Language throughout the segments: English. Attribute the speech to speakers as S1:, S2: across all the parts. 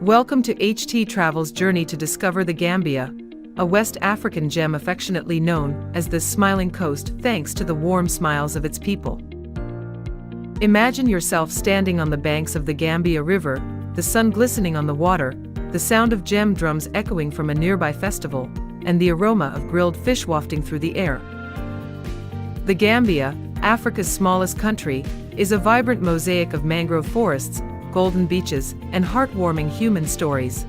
S1: Welcome to httravel's journey to discover the Gambia, a West African gem affectionately known as the Smiling Coast thanks to the warm smiles of its people. Imagine yourself standing on the banks of the Gambia River, the sun glistening on the water, the sound of gem drums echoing from a nearby festival, and the aroma of grilled fish wafting through the air. The Gambia, Africa's smallest country, is a vibrant mosaic of mangrove forests, golden beaches, and heartwarming human stories.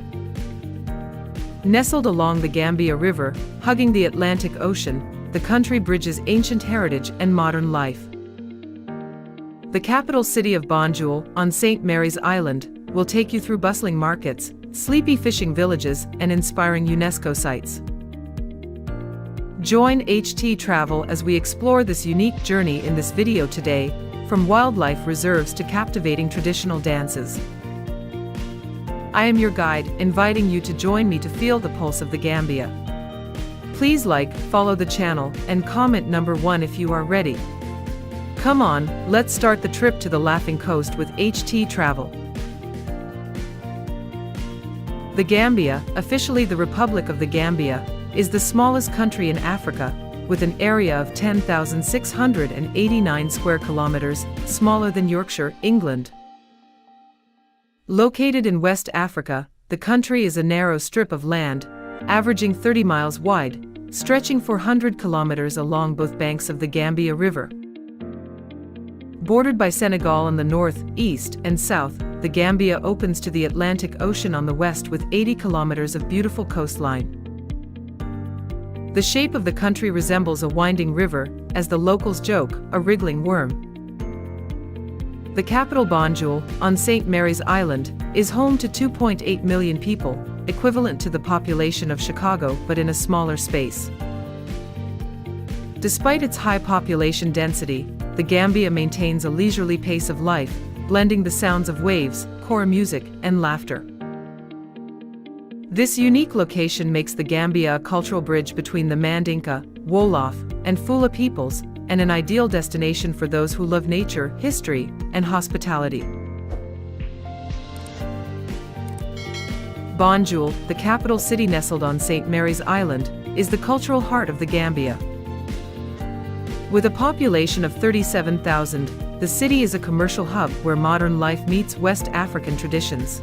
S1: Nestled along the Gambia River, hugging the Atlantic Ocean, the country bridges ancient heritage and modern life. The capital city of Banjul, on St. Mary's Island, will take you through bustling markets, sleepy fishing villages, and inspiring UNESCO sites. Join httravel as we explore this unique journey in this video today, from wildlife reserves to captivating traditional dances. I am your guide, inviting you to join me to feel the pulse of the Gambia. Please like, follow the channel, and comment number 1 if you are ready. Come on, let's start the trip to the Laughing Coast with httravel. The Gambia, officially the Republic of the Gambia, is the smallest country in Africa, with an area of 10,689 square kilometers, smaller than Yorkshire, England. Located in West Africa, the country is a narrow strip of land, averaging 30 miles wide, stretching 400 kilometers along both banks of the Gambia River. Bordered by Senegal on the north, east, and south, the Gambia opens to the Atlantic Ocean on the west with 80 kilometers of beautiful coastline. The shape of the country resembles a winding river, as the locals joke, a wriggling worm. The capital Banjul, on St. Mary's Island, is home to 2.8 million people, equivalent to the population of Chicago but in a smaller space. Despite its high population density, the Gambia maintains a leisurely pace of life, blending the sounds of waves, core music, and laughter. This unique location makes the Gambia a cultural bridge between the Mandinka, Wolof, and Fula peoples, and an ideal destination for those who love nature, history, and hospitality. Banjul, the capital city nestled on St. Mary's Island, is the cultural heart of the Gambia. With a population of 37,000, the city is a commercial hub where modern life meets West African traditions.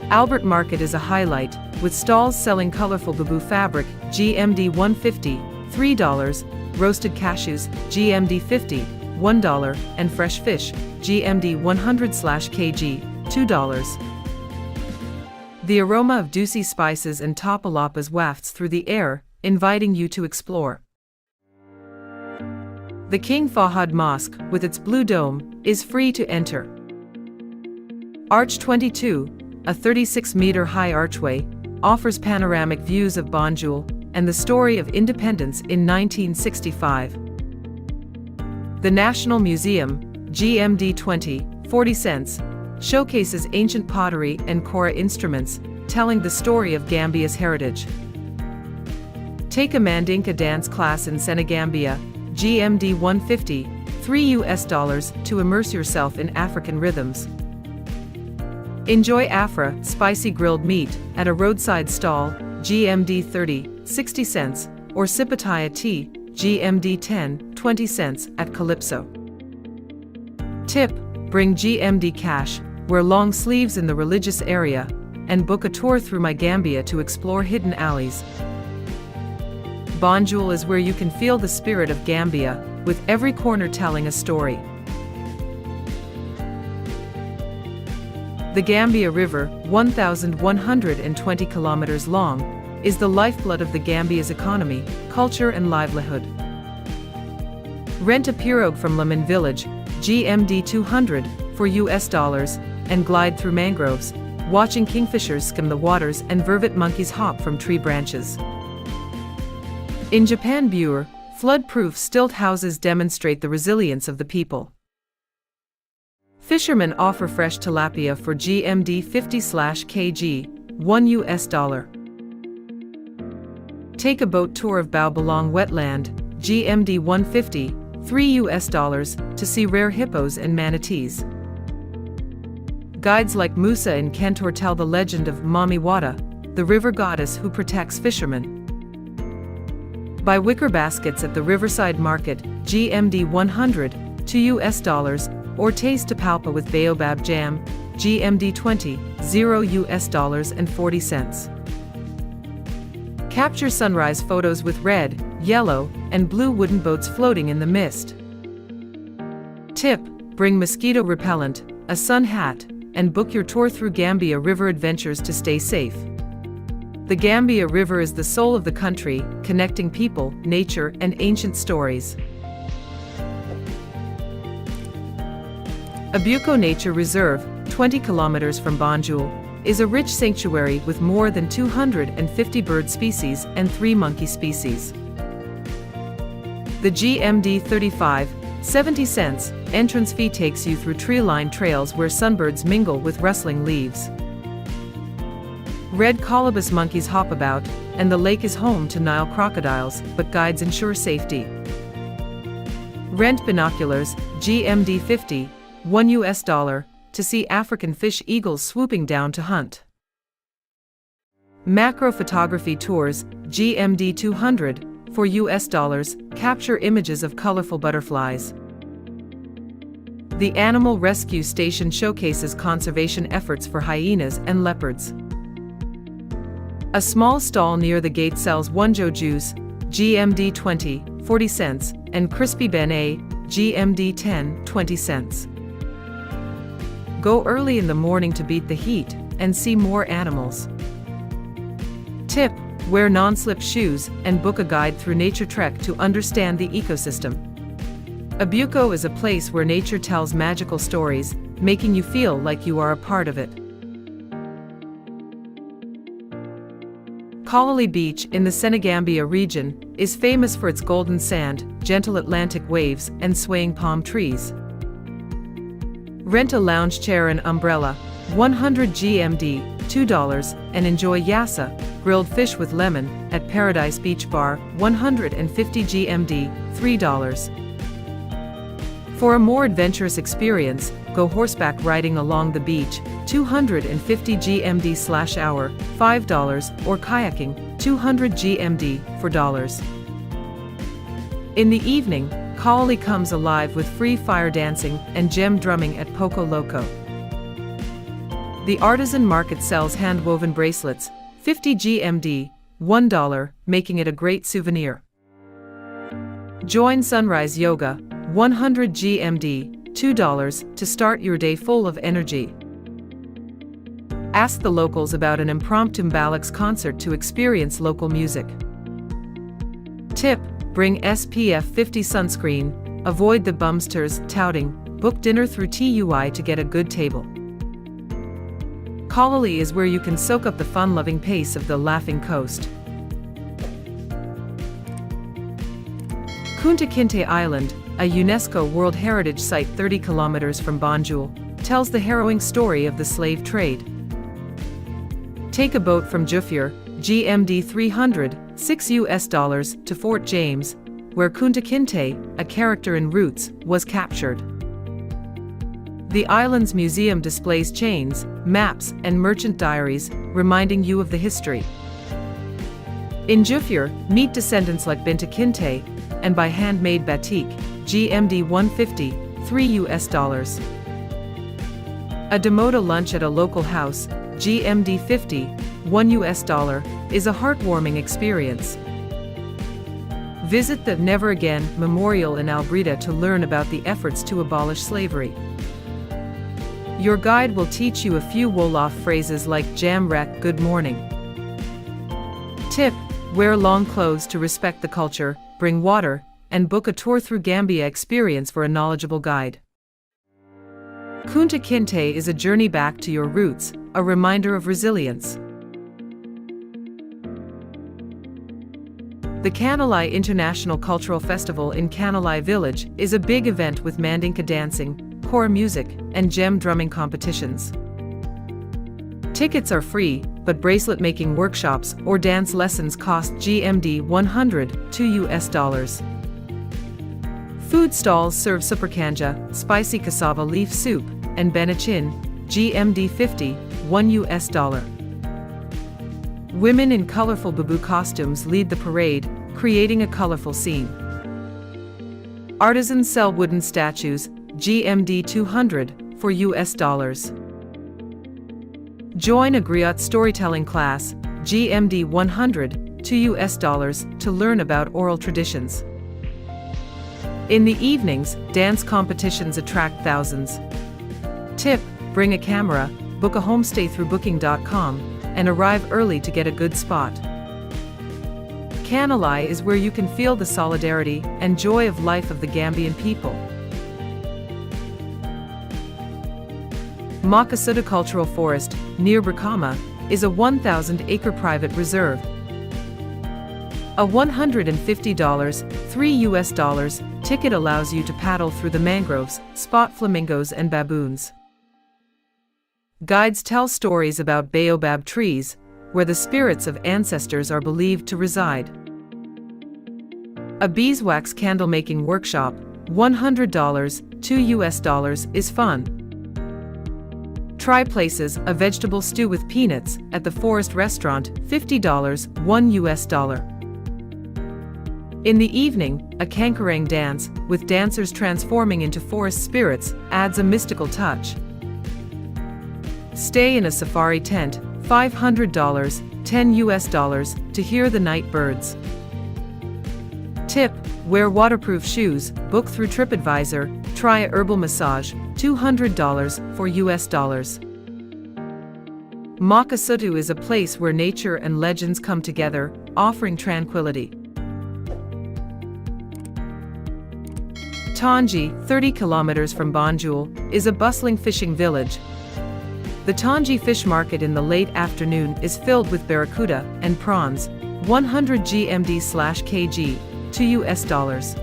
S1: Albert Market is a highlight, with stalls selling colorful bamboo fabric, GMD 150, $3, roasted cashews, GMD 50, $1, and fresh fish, GMD 100/kg, $2. The aroma of juicy spices and tapalapas wafts through the air, inviting you to explore. The King Fahad Mosque, with its blue dome, is free to enter. Arch 22, a 36-meter-high archway, offers panoramic views of Banjul and the story of independence in 1965. The National Museum, GMD 20, 40 cents, showcases ancient pottery and kora instruments, telling the story of Gambia's heritage. Take a Mandinka dance class in Senegambia, GMD 150, $3 to immerse yourself in African rhythms. Enjoy Afra, spicy grilled meat, at a roadside stall, GMD 30, 60 cents, or Sipataya tea, GMD 10, 20 cents, at Calypso. Tip: bring GMD cash, wear long sleeves in the religious area, and book a tour through My Gambia to explore hidden alleys. Banjul is where you can feel the spirit of Gambia, with every corner telling a story. The Gambia River, 1,120 kilometers long, is the lifeblood of the Gambia's economy, culture and livelihood. Rent a pirogue from Lamin Village, GMD 200, for $, and glide through mangroves, watching kingfishers skim the waters and vervet monkeys hop from tree branches. In Janjanbureh, flood-proof stilt houses demonstrate the resilience of the people. Fishermen offer fresh tilapia for GMD 50/kg, $1. Take a boat tour of Baobelong Wetland, GMD 150, $3 to see rare hippos and manatees. Guides like Musa in Kentor tell the legend of Mami Wata, the river goddess who protects fishermen. Buy wicker baskets at the Riverside Market, GMD 100, $2, or taste tapalpa with baobab jam, GMD 20, $0 and 40 cents. Capture sunrise photos with red, yellow, and blue wooden boats floating in the mist. Tip: bring mosquito repellent, a sun hat, and book your tour through Gambia River adventures to stay safe. The Gambia River is the soul of the country, connecting people, nature, and ancient stories. Abuko Nature Reserve, 20 kilometers from Banjul, is a rich sanctuary with more than 250 bird species and 3 monkey species. The GMD 35, 70 cents entrance fee takes you through tree-lined trails where sunbirds mingle with rustling leaves. Red colobus monkeys hop about, and the lake is home to Nile crocodiles, but guides ensure safety. Rent binoculars, GMD 50, $1, to see African fish eagles swooping down to hunt. Macro photography tours, GMD 200, for $, capture images of colorful butterflies. The Animal Rescue Station showcases conservation efforts for hyenas and leopards. A small stall near the gate sells wonjo juice, GMD 20, 40 cents, and crispy benet, GMD 10, 20 cents. Go early in the morning to beat the heat and see more animals. Tip: wear non-slip shoes and book a guide through Nature Trek to understand the ecosystem. Abuko is a place where nature tells magical stories, making you feel like you are a part of it. Kololi Beach in the Senegambia region is famous for its golden sand, gentle Atlantic waves, and swaying palm trees. Rent a lounge chair and umbrella, 100 GMD, $2, and enjoy yassa, grilled fish with lemon, at Paradise Beach Bar, 150 GMD, $3. For a more adventurous experience, go horseback riding along the beach, 250 GMD/hour, $5, or kayaking, 200 GMD, $4. In the evening, Kololi comes alive with free fire dancing and gem drumming at Poco Loco. The artisan market sells hand-woven bracelets, 50 GMD, $1, making it a great souvenir. Join Sunrise Yoga, 100 GMD, $2, to start your day full of energy. Ask the locals about an impromptu Mbalax concert to experience local music. Tip: bring SPF 50 sunscreen, avoid the bumsters touting, book dinner through TUI to get a good table. Kololi is where you can soak up the fun-loving pace of the Laughing Coast. Kunta Kinte Island, a UNESCO World Heritage Site 30 kilometers from Banjul, tells the harrowing story of the slave trade. Take a boat from Jufure, GMD 300, $6, to Fort James, where Kunta Kinte, a character in Roots, was captured. The island's museum displays chains, maps, and merchant diaries, reminding you of the history. In Jufure, meet descendants like Binta Kinte, and buy handmade batik, GMD 150, $3. A Demoda lunch at a local house, GMD 50, $1, is a heartwarming experience. Visit the Never Again Memorial in Albreda to learn about the efforts to abolish slavery. Your guide will teach you a few Wolof phrases like Jam Rek, good morning. Tip: wear long clothes to respect the culture, bring water, and book a tour through Gambia experience for a knowledgeable guide. Kunta Kinte is a journey back to your roots, a reminder of resilience. The Kanalai International Cultural Festival in Kanalai Village is a big event with Mandinka dancing, core music, and gem drumming competitions. Tickets are free, but bracelet-making workshops or dance lessons cost GMD 100, $2. Food stalls serve superkanja, spicy cassava leaf soup, and benachin, GMD 50, 1 US dollar. Women in colorful baboo costumes lead the parade, creating a colorful scene. Artisans sell wooden statues, GMD 200, for US dollars. Join a griot storytelling class, GMD 100, 2 US dollars, to learn about oral traditions. In the evenings, dance competitions attract thousands. Tip: bring a camera, book a homestay through booking.com, and arrive early to get a good spot. Kanalai is where you can feel the solidarity and joy of life of the Gambian people. Makasuta Cultural Forest, near Brikama, is a 1,000-acre private reserve. A $150, 3 US dollars, ticket allows you to paddle through the mangroves, spot flamingos and baboons. Guides tell stories about baobab trees, where the spirits of ancestors are believed to reside. A beeswax candle-making workshop, $100, 2 US dollars, is fun. Try Places, a vegetable stew with peanuts, at the Forest Restaurant, $50, 1 US dollar. In the evening, a kankarang dance, with dancers transforming into forest spirits, adds a mystical touch. Stay in a safari tent, $500, 10 US dollars, to hear the night birds. Tip: wear waterproof shoes, book through TripAdvisor, try a herbal massage, $200, for US dollars. Makasutu is a place where nature and legends come together, offering tranquility. Tangi, 30 kilometers from Banjul, is a bustling fishing village. The Tangi fish market in the late afternoon is filled with barracuda and prawns, 100 GMD/kg, 2 US dollars.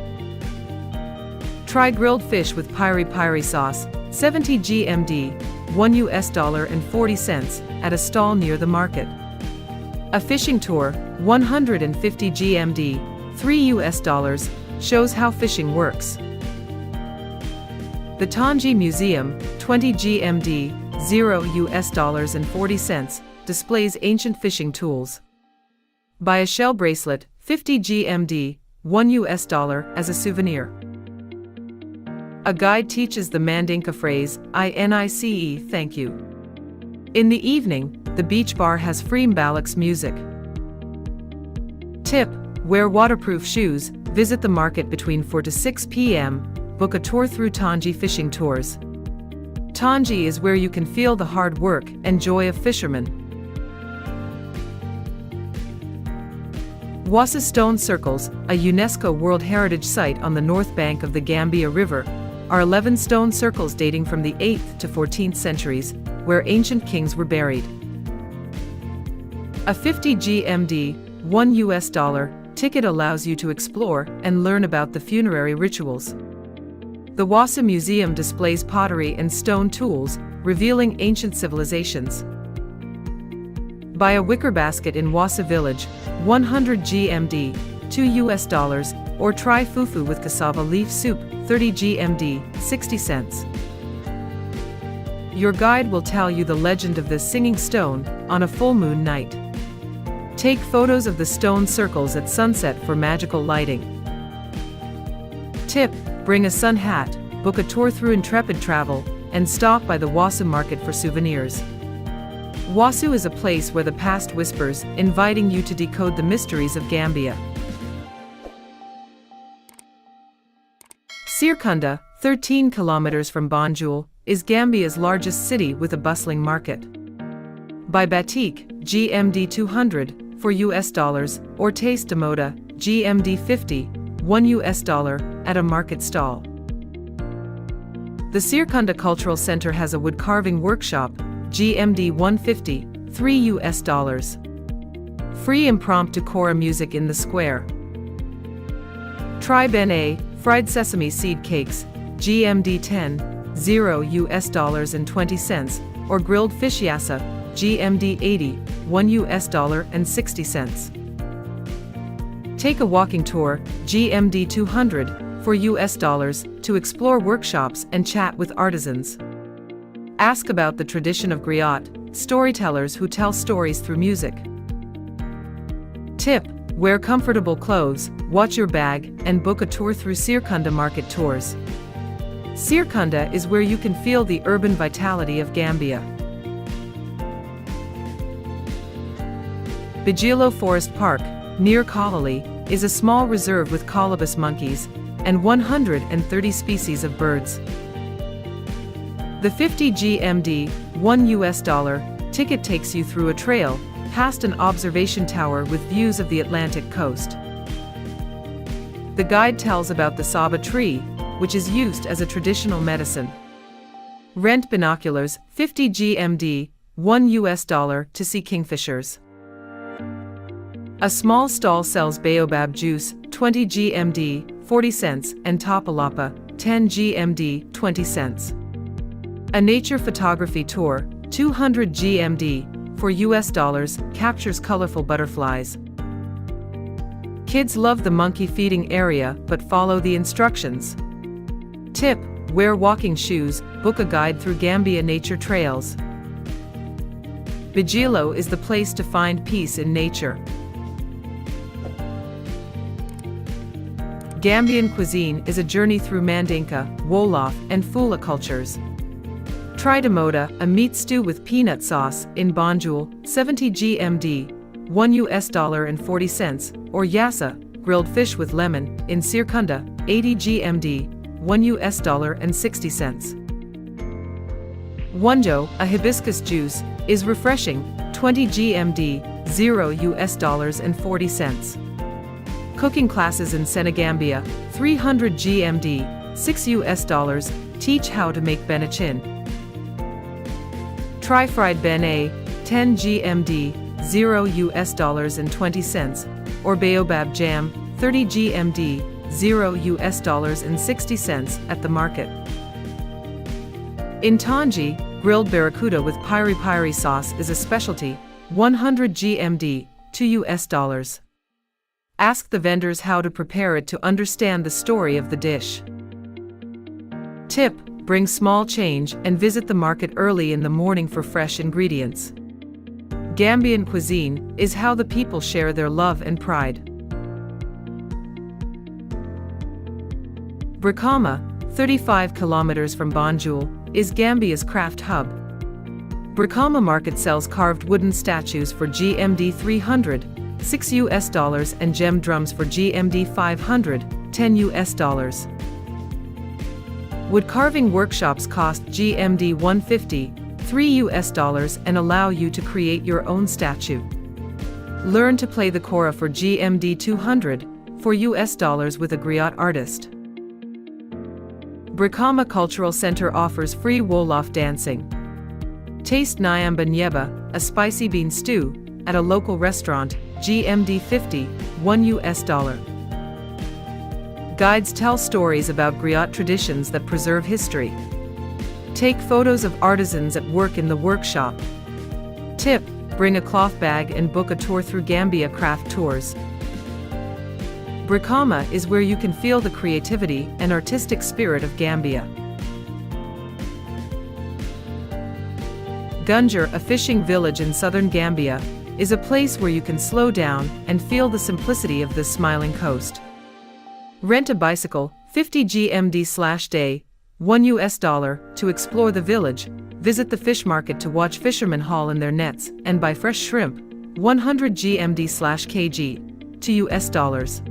S1: Try grilled fish with piri piri sauce, 70 GMD, 1 US dollar and 40 cents, at a stall near the market. A fishing tour, 150 GMD, 3 US dollars, shows how fishing works. The Tangi Museum, 20 GMD, 0 US dollars and 40 cents, displays ancient fishing tools. Buy a shell bracelet, 50 GMD, 1 US dollar, as a souvenir. A guide teaches the Mandinka phrase, "INICE, thank you." In the evening, the beach bar has free Mbalax music. Tip: wear waterproof shoes, visit the market between 4 to 6 p.m., book a tour through Tangi fishing tours. Tangi is where you can feel the hard work and joy of fishermen. Wassa Stone Circles, a UNESCO World Heritage Site on the north bank of the Gambia River, are 11 stone circles dating from the 8th to 14th centuries, where ancient kings were buried. A 50 GMD, 1 US dollar, ticket allows you to explore and learn about the funerary rituals. The Wassa Museum displays pottery and stone tools, revealing ancient civilizations. Buy a wicker basket in Wassa Village, 100 GMD, 2 US dollars, or try fufu with cassava leaf soup, 30 GMD, 60 cents. Your guide will tell you the legend of the singing stone on a full moon night. Take photos of the stone circles at sunset for magical lighting. Tip: bring a sun hat, book a tour through TripAdvisor, and stop by the Wasu market for souvenirs. Wasu is a place where the past whispers, inviting you to decode the mysteries of Gambia. Serekunda, 13 kilometers from Banjul, is Gambia's largest city with a bustling market. Buy batik, GMD 200, for US dollars, or taste damoda, GMD 50, 1 US dollar, at a market stall. The Serekunda Cultural Center has a wood carving workshop, GMD 150, 3 US dollars. Free impromptu kora music in the square. Try bene, fried sesame seed cakes, GMD 10, 0 US dollars and 20 cents, or grilled fish yassa, GMD 80, 1 US dollar and 60 cents. Take a walking tour, GMD 200, for US dollars, to explore workshops and chat with artisans. Ask about the tradition of griot, storytellers who tell stories through music. Tip: wear comfortable clothes, watch your bag, and book a tour through Serekunda market tours. Serekunda is where you can feel the urban vitality of Gambia. Bijilo Forest Park, near Kololi, is a small reserve with colobus monkeys and 130 species of birds. The 50 GMD, $1 ticket takes you through a trail, past an observation tower with views of the Atlantic coast. The guide tells about the saba tree, which is used as a traditional medicine. Rent binoculars, 50 GMD, $1 to see kingfishers. A small stall sells baobab juice, 20 GMD, 40 cents, and tapalapa, 10 GMD, 20 cents. A nature photography tour, 200 GMD, for $, captures colorful butterflies. Kids love the monkey feeding area but follow the instructions. Tip: wear walking shoes, book a guide through Gambia nature trails. Bijilo is the place to find peace in nature. Gambian cuisine is a journey through Mandinka, Wolof, and Fula cultures. Try Damoda, a meat stew with peanut sauce, in Banjul, 70 GMD, $1 and 40 cents, or Yassa, grilled fish with lemon, in Serekunda, 80 GMD, $1 and 60 cents. Wonjo, a hibiscus juice, is refreshing, 20 GMD, $0 and 40 cents. Cooking classes in Senegambia, 300 GMD, $6, teach how to make benachin. Try fried bene, 10 GMD, $0 and 20 cents, or baobab jam, 30 GMD, $0 and 60 cents at the market. In Tangi, grilled barracuda with piri-piri sauce is a specialty, 100 GMD, $2. Ask the vendors how to prepare it to understand the story of the dish. Tip: bring small change and visit the market early in the morning for fresh ingredients. Gambian cuisine is how the people share their love and pride. Brikama, 35 kilometers from Banjul, is Gambia's craft hub. Brikama Market sells carved wooden statues for GMD 300, $6, and gem drums for GMD 500, $10. Wood carving workshops cost GMD 150, $3, and allow you to create your own statue. Learn to play the kora for GMD 200, $4 with a griot artist. Brikama Cultural Center offers free Wolof dancing. Taste Nyamba Nyeba, a spicy bean stew, at a local restaurant, GMD 50, $1. Guides tell stories about griot traditions that preserve history. Take photos of artisans at work in the workshop. Tip: bring a cloth bag and book a tour through Gambia craft tours. Brikama is where you can feel the creativity and artistic spirit of Gambia. Gunjur, a fishing village in southern Gambia, is a place where you can slow down and feel the simplicity of this smiling coast. Rent a bicycle, 50 GMD/day, $1 to explore the village, visit the fish market to watch fishermen haul in their nets, and buy fresh shrimp, 100 GMD/kg, $2.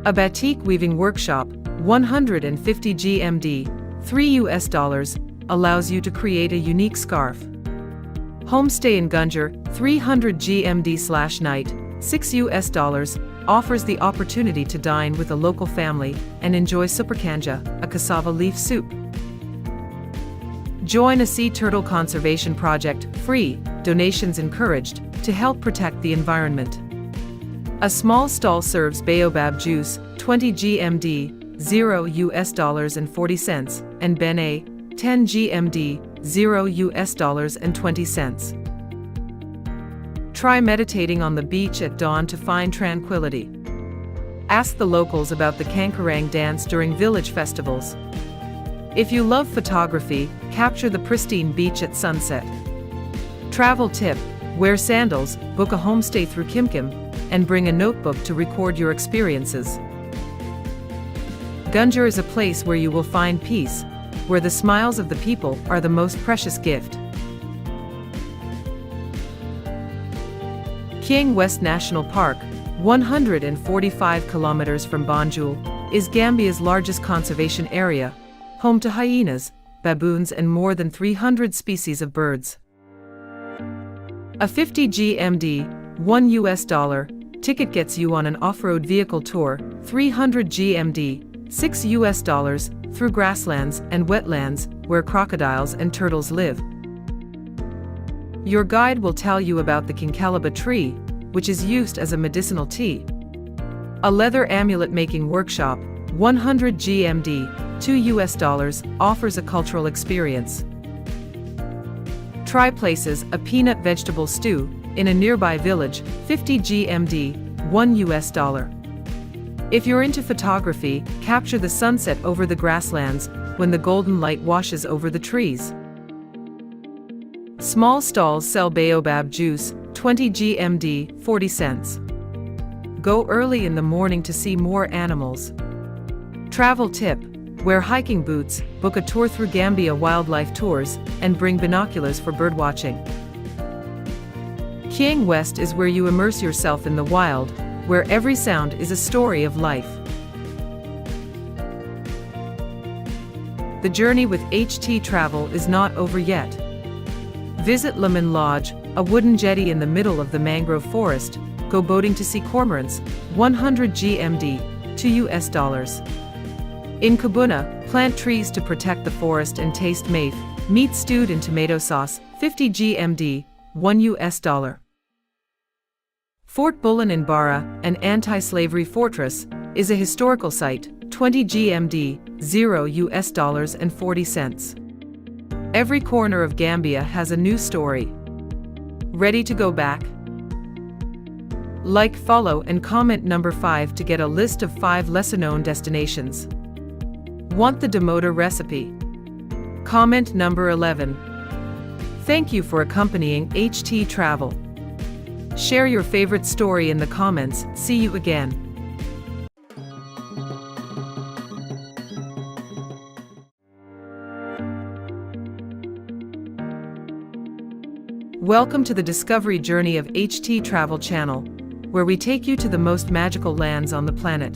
S1: A batik weaving workshop, 150 GMD, $3, allows you to create a unique scarf. Homestay in Gunjur, 300 GMD/night, $6, offers the opportunity to dine with a local family and enjoy superkanja, a cassava leaf soup. Join a sea turtle conservation project, free, donations encouraged, to help protect the environment. A small stall serves baobab juice, 20 GMD, $0 and 40 cents, and bene, 10 GMD, $0 and 20 cents. Try meditating on the beach at dawn to find tranquility. Ask the locals about the Kankarang dance during village festivals. If you love photography, capture the pristine beach at sunset. Travel tip: wear sandals, book a homestay through Kimkim, and bring a notebook to record your experiences. Gunjur is a place where you will find peace, where the smiles of the people are the most precious gift. Kiang West National Park, 145 kilometers from Banjul, is Gambia's largest conservation area, home to hyenas, baboons and more than 300 species of birds. A 50 GMD, $1 ticket gets you on an off-road vehicle tour, 300 GMD, $6 through grasslands and wetlands where crocodiles and turtles live. Your guide will tell you about the kinkaliba tree, which is used as a medicinal tea. A leather amulet making workshop, 100 GMD, $2 offers a cultural experience. Try Places, a peanut vegetable stew, in a nearby village, 50 GMD, $1. If you're into photography, capture the sunset over the grasslands when the golden light washes over the trees. Small stalls sell baobab juice, 20 GMD, 40 cents. Go early in the morning to see more animals. Travel tip: wear hiking boots, book a tour through Gambia wildlife tours, and bring binoculars for birdwatching. Kiang West is where you immerse yourself in the wild, where every sound is a story of life. The journey with httravel is not over yet. Visit Lemon Lodge, a wooden jetty in the middle of the mangrove forest. Go boating to see cormorants, 100 GMD, $2. In Kabuna, plant trees to protect the forest and taste mafe, meat stewed in tomato sauce, 50 GMD, $1. Fort Bullen in Barra, an anti-slavery fortress, is a historical site, 20 GMD, $0 and 40 cents. Every corner of Gambia has a new story. Ready to go back? Like, follow, and comment number 5 to get a list of 5 lesser-known destinations. Want the demoter recipe? Comment number 11. Thank you for accompanying httravel. Share your favorite story in the comments. See you again. Welcome to the discovery journey of httravel channel, where we take you to the most magical lands on the planet.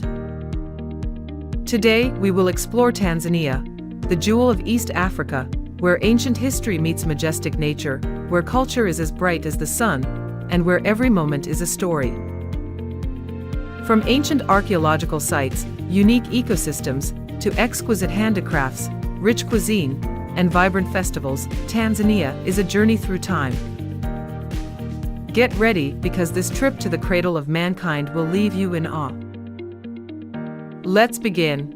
S1: Today, we will explore Tanzania, the jewel of East Africa, where ancient history meets majestic nature, where culture is as bright as the sun, and where every moment is a story. From ancient archaeological sites, unique ecosystems, to exquisite handicrafts, rich cuisine, and vibrant festivals, Tanzania is a journey through time. Get ready, because this trip to the cradle of mankind will leave you in awe. Let's begin.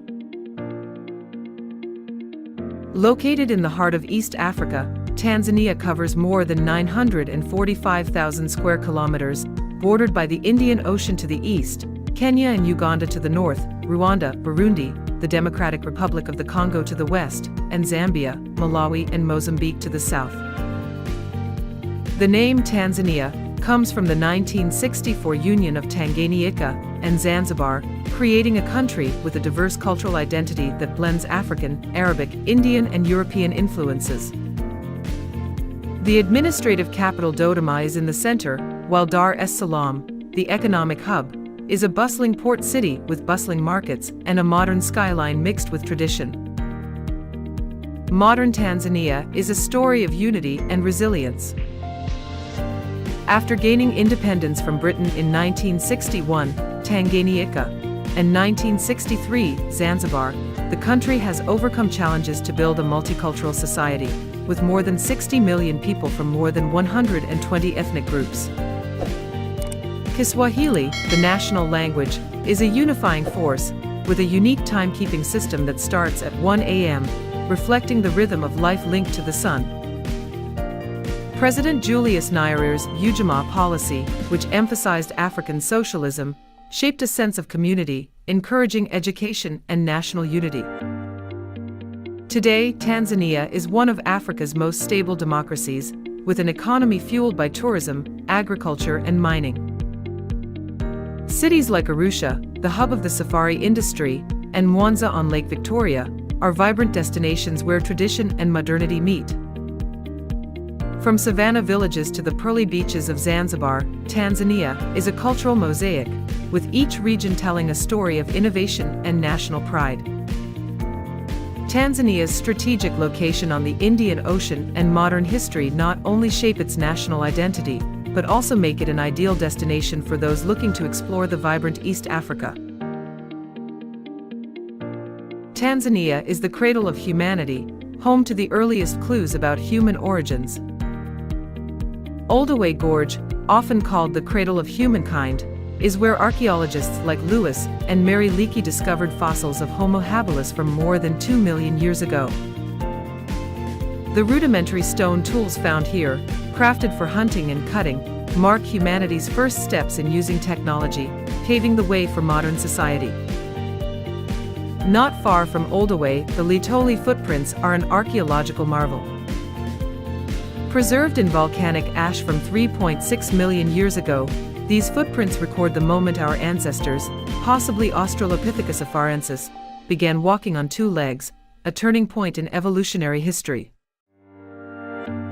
S1: Located in the heart of East Africa, Tanzania covers more than 945,000 square kilometers, bordered by the Indian Ocean to the east, Kenya and Uganda to the north, Rwanda, Burundi, the Democratic Republic of the Congo to the west, and Zambia, Malawi, and Mozambique to the south. The name Tanzania comes from the 1964 union of Tanganyika and Zanzibar, creating a country with a diverse cultural identity that blends African, Arabic, Indian, and European influences. The administrative capital Dodoma is in the center, while Dar es Salaam, the economic hub, is a bustling port city with bustling markets and a modern skyline mixed with tradition. Modern Tanzania is a story of unity and resilience. After gaining independence from Britain in 1961, Tanganyika, and 1963, Zanzibar, the country has overcome challenges to build a multicultural society, with more than 60 million people from more than 120 ethnic groups. Kiswahili, the national language, is a unifying force, with a unique timekeeping system that starts at 1 a.m., reflecting the rhythm of life linked to the sun. President Julius Nyerere's Ujamaa policy, which emphasized African socialism, shaped a sense of community, encouraging education and national unity. Today, Tanzania is one of Africa's most stable democracies, with an economy fueled by tourism, agriculture, and mining. Cities like Arusha, the hub of the safari industry, and Mwanza on Lake Victoria, are vibrant destinations where tradition and modernity meet. From savanna villages to the pearly beaches of Zanzibar, Tanzania is a cultural mosaic, with each region telling a story of innovation and national pride. Tanzania's strategic location on the Indian Ocean and modern history not only shape its national identity, but also make it an ideal destination for those looking to explore the vibrant East Africa. Tanzania is the cradle of humanity, home to the earliest clues about human origins. Olduvai Gorge, often called the cradle of humankind, is where archaeologists like Lewis and Mary Leakey discovered fossils of Homo habilis from more than 2 million years ago. The rudimentary stone tools found here, crafted for hunting and cutting, mark humanity's first steps in using technology, paving the way for modern society. Not far from Olduvai, the Litoli footprints are an archaeological marvel. Preserved in volcanic ash from 3.6 million years ago, these footprints record the moment our ancestors, possibly Australopithecus afarensis, began walking on two legs, a turning point in evolutionary history.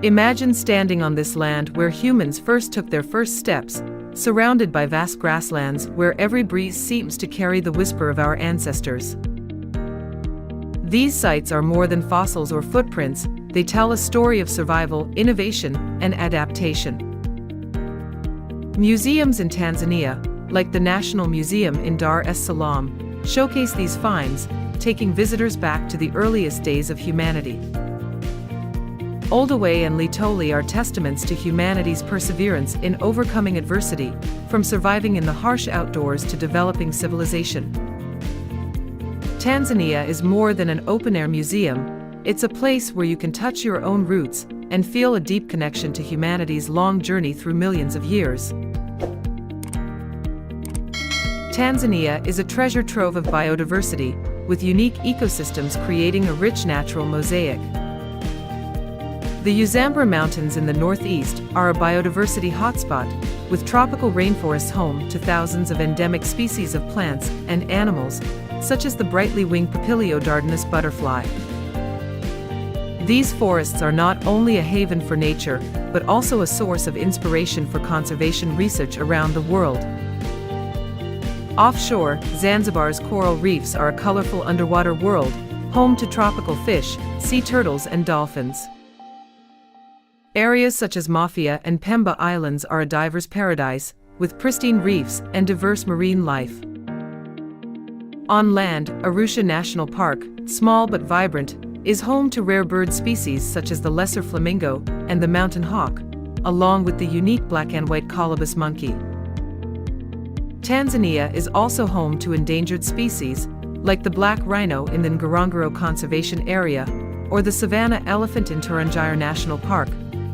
S1: Imagine standing on this land where humans first took their first steps, surrounded by vast grasslands where every breeze seems to carry the whisper of our ancestors. These sites are more than fossils or footprints, they tell a story of survival, innovation, and adaptation. Museums in Tanzania, like the National Museum in Dar es Salaam, showcase these finds, taking visitors back to the earliest days of humanity. Olduvai and Litoli are testaments to humanity's perseverance in overcoming adversity, from surviving in the harsh outdoors to developing civilization. Tanzania is more than an open-air museum, it's a place where you can touch your own roots and feel a deep connection to humanity's long journey through millions of years. Tanzania is a treasure trove of biodiversity, with unique ecosystems creating a rich natural mosaic. The Janjanbureh Mountains in the northeast are a biodiversity hotspot, with tropical rainforests home to thousands of endemic species of plants and animals, such as the brightly winged Papilio dardanus butterfly. These forests are not only a haven for nature, but also a source of inspiration for conservation research around the world. Offshore, Zanzibar's coral reefs are a colorful underwater world, home to tropical fish, sea turtles, and dolphins. Areas such as Mafia and Pemba Islands are a diver's paradise, with pristine reefs and diverse marine life. On land, Arusha National Park, small but vibrant, is home to rare bird species such as the lesser flamingo and the mountain hawk, along with the unique black and white colobus monkey. Tanzania is also home to endangered species, like the black rhino in the Ngorongoro Conservation Area, or the savanna elephant in Tarangire National Park,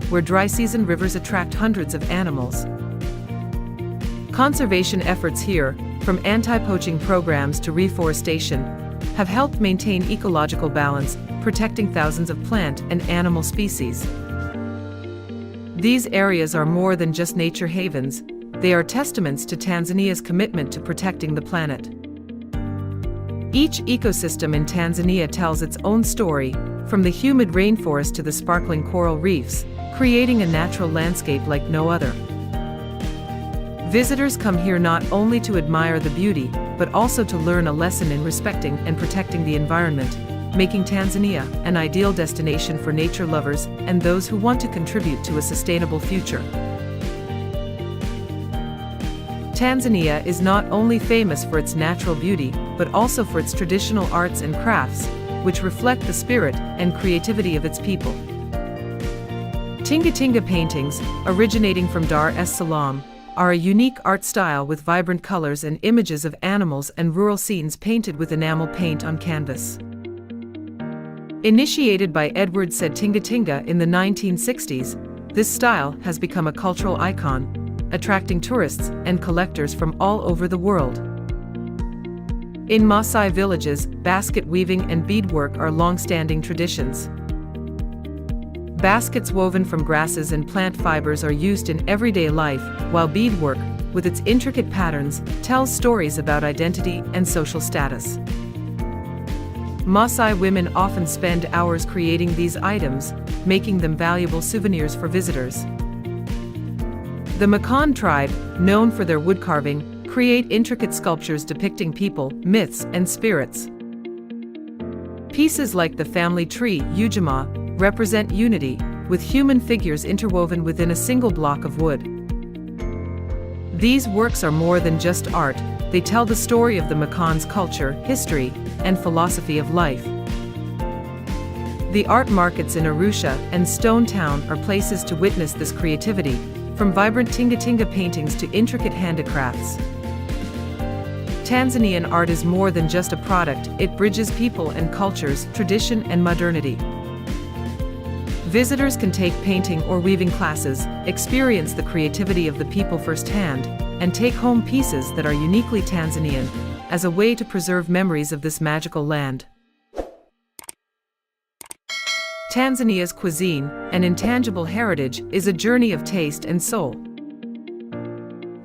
S1: where dry-season rivers attract hundreds of animals. Conservation efforts here, from anti-poaching programs to reforestation, have helped maintain ecological balance, protecting thousands of plant and animal species. These areas are more than just nature havens, they are testaments to Tanzania's commitment to protecting the planet. Each ecosystem in Tanzania tells its own story, from the humid rainforest to the sparkling coral reefs, creating a natural landscape like no other. Visitors come here not only to admire the beauty, but also to learn a lesson in respecting and protecting the environment, making Tanzania an ideal destination for nature lovers and those who want to contribute to a sustainable future. Tanzania is not only famous for its natural beauty, but also for its traditional arts and crafts, which reflect the spirit and creativity of its people. Tinga paintings, originating from Dar es Salaam, are a unique art style with vibrant colors and images of animals and rural scenes painted with enamel paint on canvas. Initiated by Edward Said Tinga in the 1960s, this style has become a cultural icon, attracting tourists and collectors from all over the world. In Maasai villages, basket weaving and beadwork are long-standing traditions. Baskets woven from grasses and plant fibers are used in everyday life, while beadwork, with its intricate patterns, tells stories about identity and social status. Maasai women often spend hours creating these items, making them valuable souvenirs for visitors. The Makan tribe, known for their woodcarving, create intricate sculptures depicting people, myths, and spirits. Pieces like the family tree, Ujima, represent unity, with human figures interwoven within a single block of wood. These works are more than just art, they tell the story of the Makan's culture, history, and philosophy of life. The art markets in Arusha and Stone Town are places to witness this creativity, from vibrant tinga-tinga paintings to intricate handicrafts. Tanzanian art is more than just a product, it bridges people and cultures, tradition and modernity. Visitors can take painting or weaving classes, experience the creativity of the people firsthand, and take home pieces that are uniquely Tanzanian, as a way to preserve memories of this magical land. Tanzania's cuisine, an intangible heritage, is a journey of taste and soul.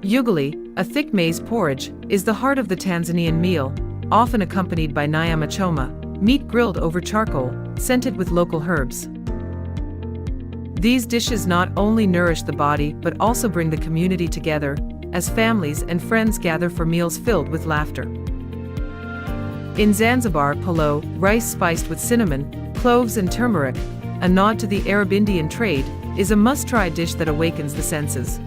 S1: Ugali, a thick maize porridge, is the heart of the Tanzanian meal, often accompanied by nyama choma, meat grilled over charcoal, scented with local herbs. These dishes not only nourish the body but also bring the community together, as families and friends gather for meals filled with laughter. In Zanzibar, polo, rice spiced with cinnamon, cloves and turmeric, a nod to the Arab-Indian trade, is a must-try dish that awakens the senses.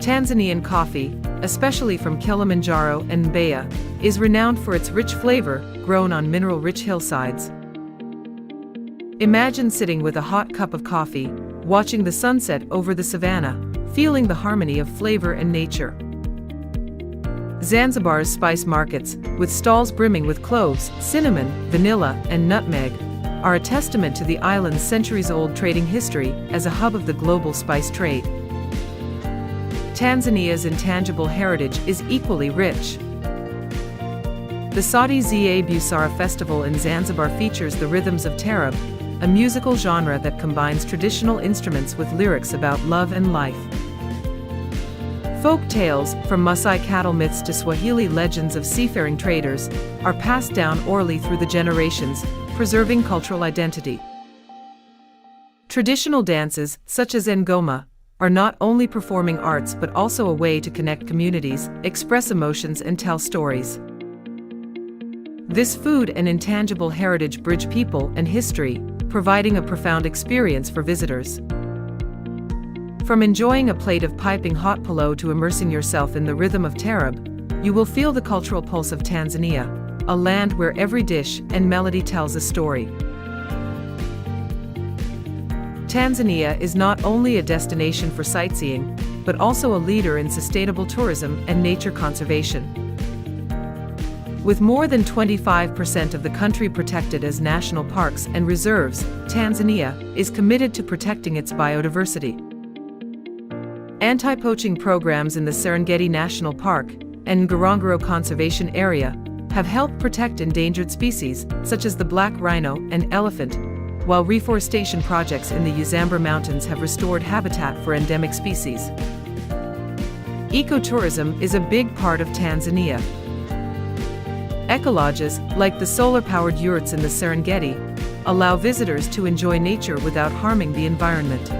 S1: Tanzanian coffee, especially from Kilimanjaro and Mbeya, is renowned for its rich flavor, grown on mineral-rich hillsides. Imagine sitting with a hot cup of coffee, watching the sunset over the savannah, feeling the harmony of flavor and nature. Zanzibar's spice markets, with stalls brimming with cloves, cinnamon, vanilla, and nutmeg, are a testament to the island's centuries-old trading history as a hub of the global spice trade. Tanzania's intangible heritage is equally rich. The Saudi Za Busara festival in Zanzibar features the rhythms of taarab, a musical genre that combines traditional instruments with lyrics about love and life. Folk tales, from Maasai cattle myths to Swahili legends of seafaring traders, are passed down orally through the generations, preserving cultural identity. Traditional dances, such as Ngoma, are not only performing arts but also a way to connect communities, express emotions and tell stories. This food and intangible heritage bridge people and history, providing a profound experience for visitors. From enjoying a plate of piping hot polo to immersing yourself in the rhythm of taarab, you will feel the cultural pulse of Tanzania, a land where every dish and melody tells a story. Tanzania is not only a destination for sightseeing, but also a leader in sustainable tourism and nature conservation. With more than 25% of the country protected as national parks and reserves, Tanzania is committed to protecting its biodiversity. Anti-poaching programs in the Serengeti National Park and Ngorongoro Conservation Area have helped protect endangered species, such as the black rhino and elephant, while reforestation projects in the Janjanbureh Mountains have restored habitat for endemic species. Ecotourism is a big part of Tanzania. Ecolodges, like the solar-powered yurts in the Serengeti, allow visitors to enjoy nature without harming the environment.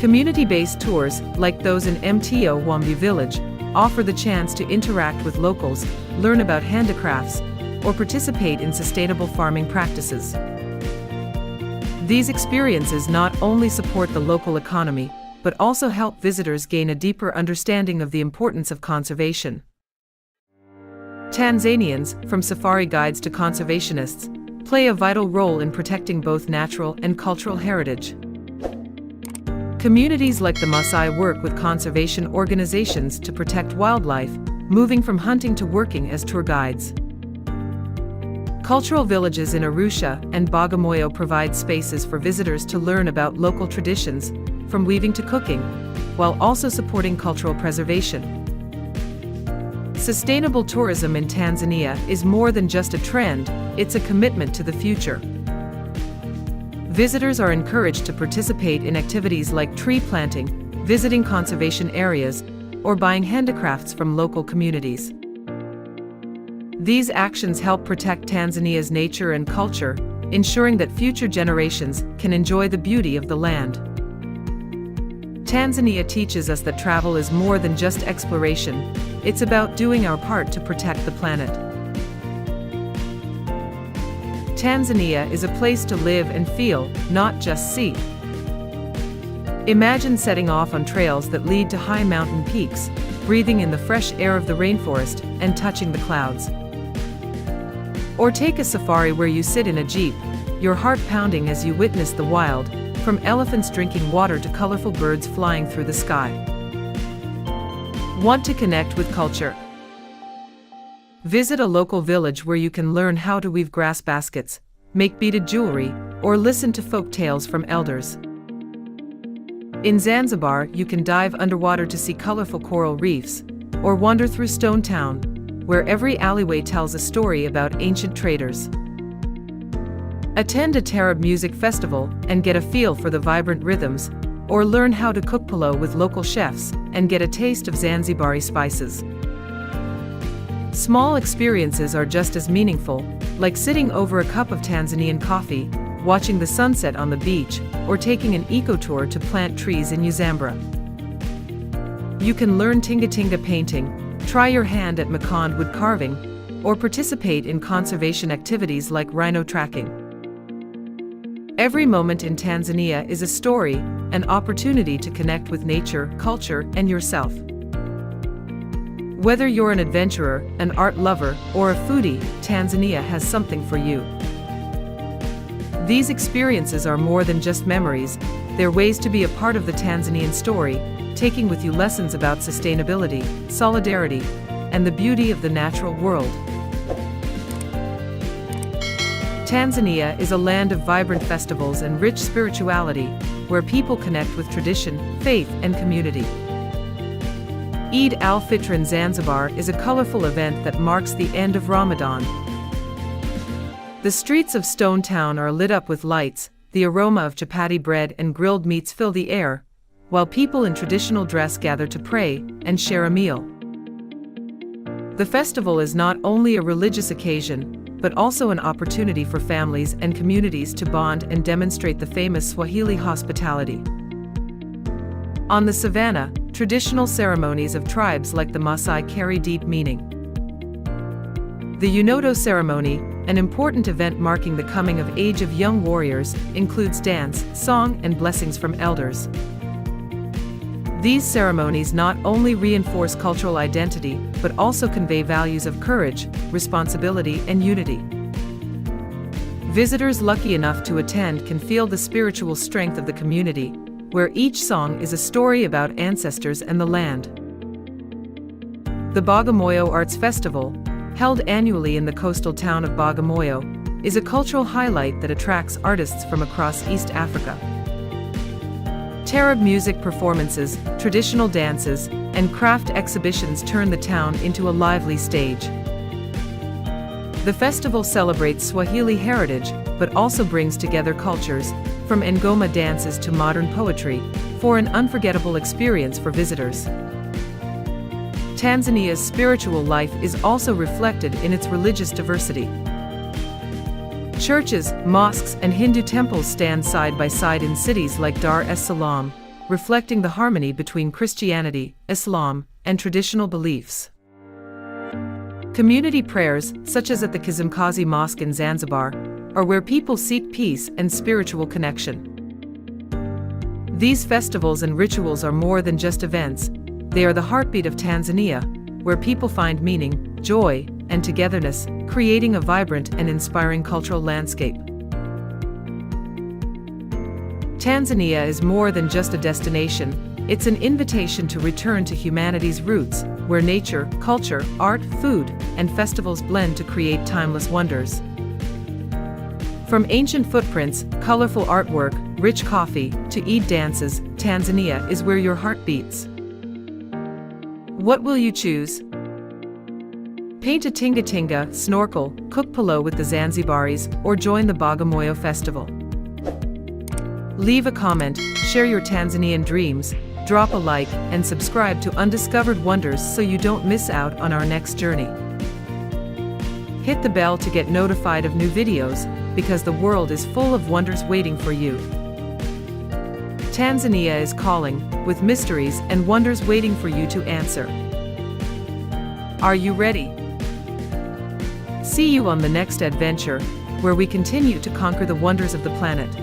S1: Community-based tours, like those in Mto Wambi village, offer the chance to interact with locals, learn about handicrafts, or participate in sustainable farming practices. These experiences not only support the local economy, but also help visitors gain a deeper understanding of the importance of conservation. Tanzanians, from safari guides to conservationists, play a vital role in protecting both natural and cultural heritage. Communities like the Maasai work with conservation organizations to protect wildlife, moving from hunting to working as tour guides. Cultural villages in Arusha and Bagamoyo provide spaces for visitors to learn about local traditions, from weaving to cooking, while also supporting cultural preservation. Sustainable tourism in Tanzania is more than just a trend, it's a commitment to the future. Visitors are encouraged to participate in activities like tree planting, visiting conservation areas, or buying handicrafts from local communities. These actions help protect Tanzania's nature and culture, ensuring that future generations can enjoy the beauty of the land. Tanzania teaches us that travel is more than just exploration, it's about doing our part to protect the planet. Tanzania is a place to live and feel, not just see. Imagine setting off on trails that lead to high mountain peaks, breathing in the fresh air of the rainforest and touching the clouds. Or take a safari where you sit in a jeep, your heart pounding as you witness the wild, from elephants drinking water to colorful birds flying through the sky. Want to connect with culture? Visit a local village where you can learn how to weave grass baskets, make beaded jewelry, or listen to folk tales from elders. In Zanzibar, you can dive underwater to see colorful coral reefs, or wander through Stone Town, where every alleyway tells a story about ancient traders. Attend a Tarab music festival and get a feel for the vibrant rhythms, or learn how to cook polo with local chefs and get a taste of Zanzibari spices. Small experiences are just as meaningful, like sitting over a cup of Tanzanian coffee, watching the sunset on the beach, or taking an eco-tour to plant trees in Janjanbureh. You can learn tinga-tinga painting, try your hand at Makonde wood carving, or participate in conservation activities like rhino tracking. Every moment in Tanzania is a story, an opportunity to connect with nature, culture, and yourself. Whether you're an adventurer, an art lover, or a foodie, Tanzania has something for you. These experiences are more than just memories, they're ways to be a part of the Tanzanian story, taking with you lessons about sustainability, solidarity, and the beauty of the natural world. Tanzania is a land of vibrant festivals and rich spirituality, where people connect with tradition, faith, and community. Eid al-Fitr in Zanzibar is a colorful event that marks the end of Ramadan. The streets of Stone Town are lit up with lights, the aroma of chapati bread and grilled meats fill the air, while people in traditional dress gather to pray and share a meal. The festival is not only a religious occasion, but also an opportunity for families and communities to bond and demonstrate the famous Swahili hospitality. On the savannah, traditional ceremonies of tribes like the Maasai carry deep meaning. The Unoto ceremony, an important event marking the coming of age of young warriors, includes dance, song, and blessings from elders. These ceremonies not only reinforce cultural identity, but also convey values of courage, responsibility, and unity. Visitors lucky enough to attend can feel the spiritual strength of the community, where each song is a story about ancestors and the land. The Bagamoyo Arts Festival, held annually in the coastal town of Bagamoyo, is a cultural highlight that attracts artists from across East Africa. Tarab music performances, traditional dances, and craft exhibitions turn the town into a lively stage. The festival celebrates Swahili heritage, but also brings together cultures, from Ngoma dances to modern poetry, for an unforgettable experience for visitors. Tanzania's spiritual life is also reflected in its religious diversity. Churches, mosques, and Hindu temples stand side by side in cities like Dar es Salaam, reflecting the harmony between Christianity, Islam, and traditional beliefs. Community prayers, such as at the Kizimkazi Mosque in Zanzibar, are where people seek peace and spiritual connection. These festivals and rituals are more than just events, they are the heartbeat of Tanzania, where people find meaning, joy, and togetherness, creating a vibrant and inspiring cultural landscape. Tanzania is more than just a destination, it's an invitation to return to humanity's roots, where nature, culture, art, food, and festivals blend to create timeless wonders. From ancient footprints, colorful artwork, rich coffee, to Eid dances, Tanzania is where your heart beats. What will you choose? Paint a tinga-tinga, snorkel, cook polo with the Zanzibaris, or join the Bagamoyo festival. Leave a comment, share your Tanzanian dreams, drop a like, and subscribe to Undiscovered Wonders so you don't miss out on our next journey. Hit the bell to get notified of new videos, because the world is full of wonders waiting for you. Tanzania is calling, with mysteries and wonders waiting for you to answer. Are you ready? See you on the next adventure, where we continue to conquer the wonders of the planet.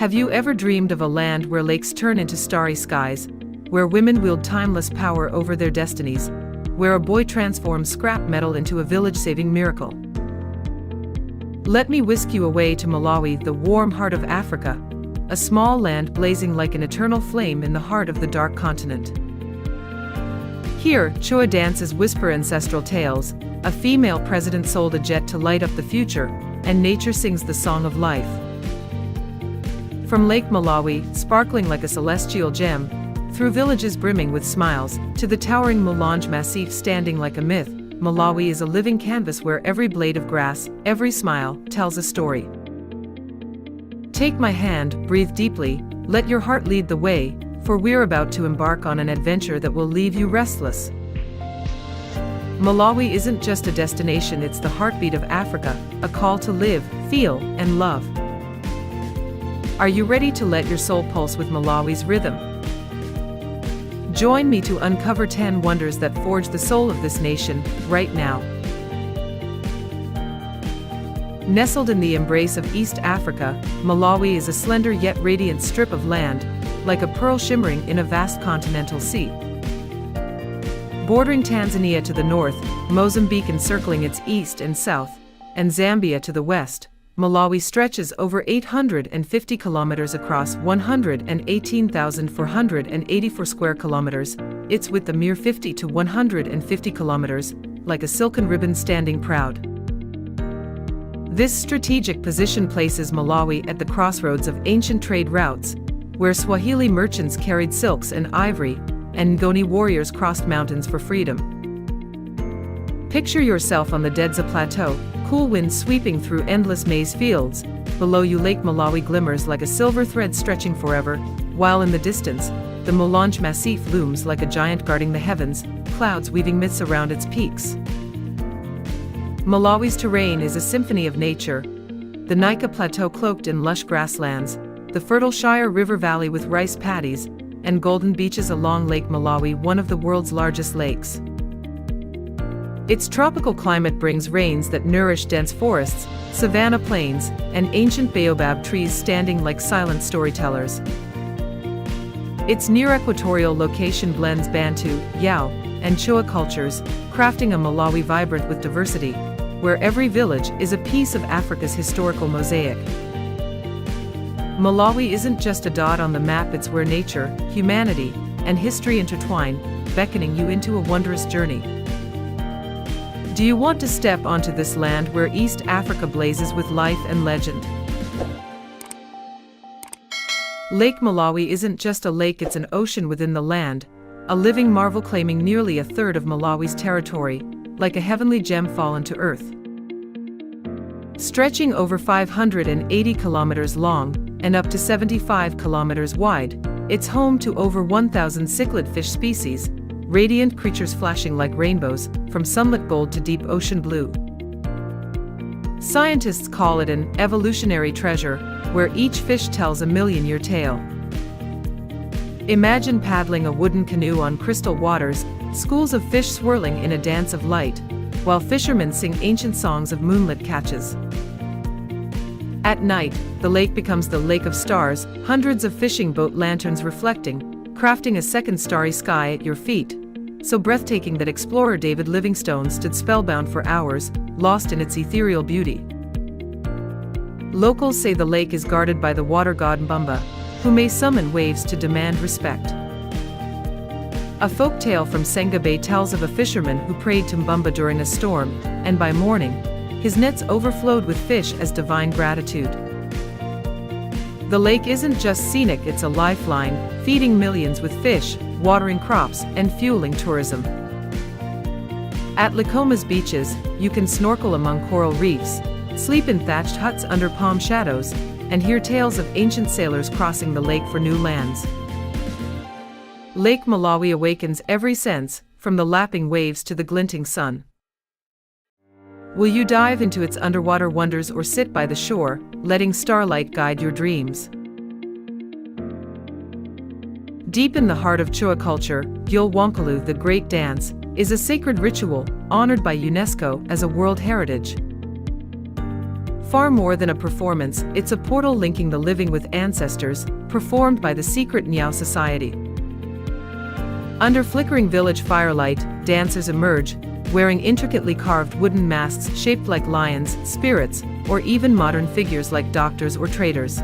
S1: Have you ever dreamed of a land where lakes turn into starry skies, where women wield timeless power over their destinies, where a boy transforms scrap metal into a village-saving miracle? Let me whisk you away to Malawi, the warm heart of Africa, a small land blazing like an eternal flame in the heart of the dark continent. Here, Choa dances whisper ancestral tales, a female president sold a jet to light up the future, and nature sings the song of life. From Lake Malawi, sparkling like a celestial gem, through villages brimming with smiles, to the towering Mulanje Massif standing like a myth, Malawi is a living canvas where every blade of grass, every smile, tells a story. Take my hand, breathe deeply, let your heart lead the way, for we're about to embark on an adventure that will leave you restless. Malawi isn't just a destination, it's the heartbeat of Africa, a call to live, feel, and love. Are you ready to let your soul pulse with Malawi's rhythm? Join me to uncover 10 wonders that forge the soul of this nation, right now. Nestled in the embrace of East Africa, Malawi is a slender yet radiant strip of land, like a pearl shimmering in a vast continental sea. Bordering Tanzania to the north, Mozambique encircling its east and south, and Zambia to the west, Malawi stretches over 850 kilometers across 118,484 square kilometers, its width a mere 50 to 150 kilometers, like a silken ribbon standing proud. This strategic position places Malawi at the crossroads of ancient trade routes, where Swahili merchants carried silks and ivory, and Ngoni warriors crossed mountains for freedom. Picture yourself on the Dedza Plateau, cool winds sweeping through endless maize fields. Below you Lake Malawi glimmers like a silver thread stretching forever, while in the distance, the Mulanje Massif looms like a giant guarding the heavens, clouds weaving myths around its peaks. Malawi's terrain is a symphony of nature. The Nika Plateau cloaked in lush grasslands, the fertile Shire River Valley with rice paddies, and golden beaches along Lake Malawi, one of the world's largest lakes. Its tropical climate brings rains that nourish dense forests, savanna plains, and ancient baobab trees standing like silent storytellers. Its near-equatorial location blends Bantu, Yao, and Chua cultures, crafting a Malawi vibrant with diversity, where every village is a piece of Africa's historical mosaic. Malawi isn't just a dot on the map, it's where nature, humanity, and history intertwine, beckoning you into a wondrous journey. Do you want to step onto this land where East Africa blazes with life and legend? Lake Malawi isn't just a lake, it's an ocean within the land, a living marvel claiming nearly a third of Malawi's territory, like a heavenly gem fallen to earth. Stretching over 580 kilometers long and up to 75 kilometers wide, it's home to over 1,000 cichlid fish species, radiant creatures flashing like rainbows, from sunlit gold to deep ocean blue. Scientists call it an evolutionary treasure, where each fish tells a million-year tale. Imagine paddling a wooden canoe on crystal waters, schools of fish swirling in a dance of light, while fishermen sing ancient songs of moonlit catches. At night, the lake becomes the lake of stars, hundreds of fishing boat lanterns reflecting, crafting a second starry sky at your feet, so breathtaking that explorer David Livingstone stood spellbound for hours, lost in its ethereal beauty. Locals say the lake is guarded by the water god Mbamba, who may summon waves to demand respect. A folk tale from Senga Bay tells of a fisherman who prayed to Mbamba during a storm, and by morning, his nets overflowed with fish as divine gratitude. The lake isn't just scenic, it's a lifeline, feeding millions with fish, watering crops, and fueling tourism. At Lakoma's beaches, you can snorkel among coral reefs, sleep in thatched huts under palm shadows, and hear tales of ancient sailors crossing the lake for new lands. Lake Malawi awakens every sense, from the lapping waves to the glinting sun. Will you dive into its underwater wonders or sit by the shore, letting starlight guide your dreams? Deep in the heart of Chua culture, Gyul Wankalu, the Great Dance, is a sacred ritual, honored by UNESCO as a World Heritage. Far more than a performance, it's a portal linking the living with ancestors, performed by the secret Nyao Society. Under flickering village firelight, dancers emerge, wearing intricately carved wooden masks shaped like lions, spirits, or even modern figures like doctors or traders.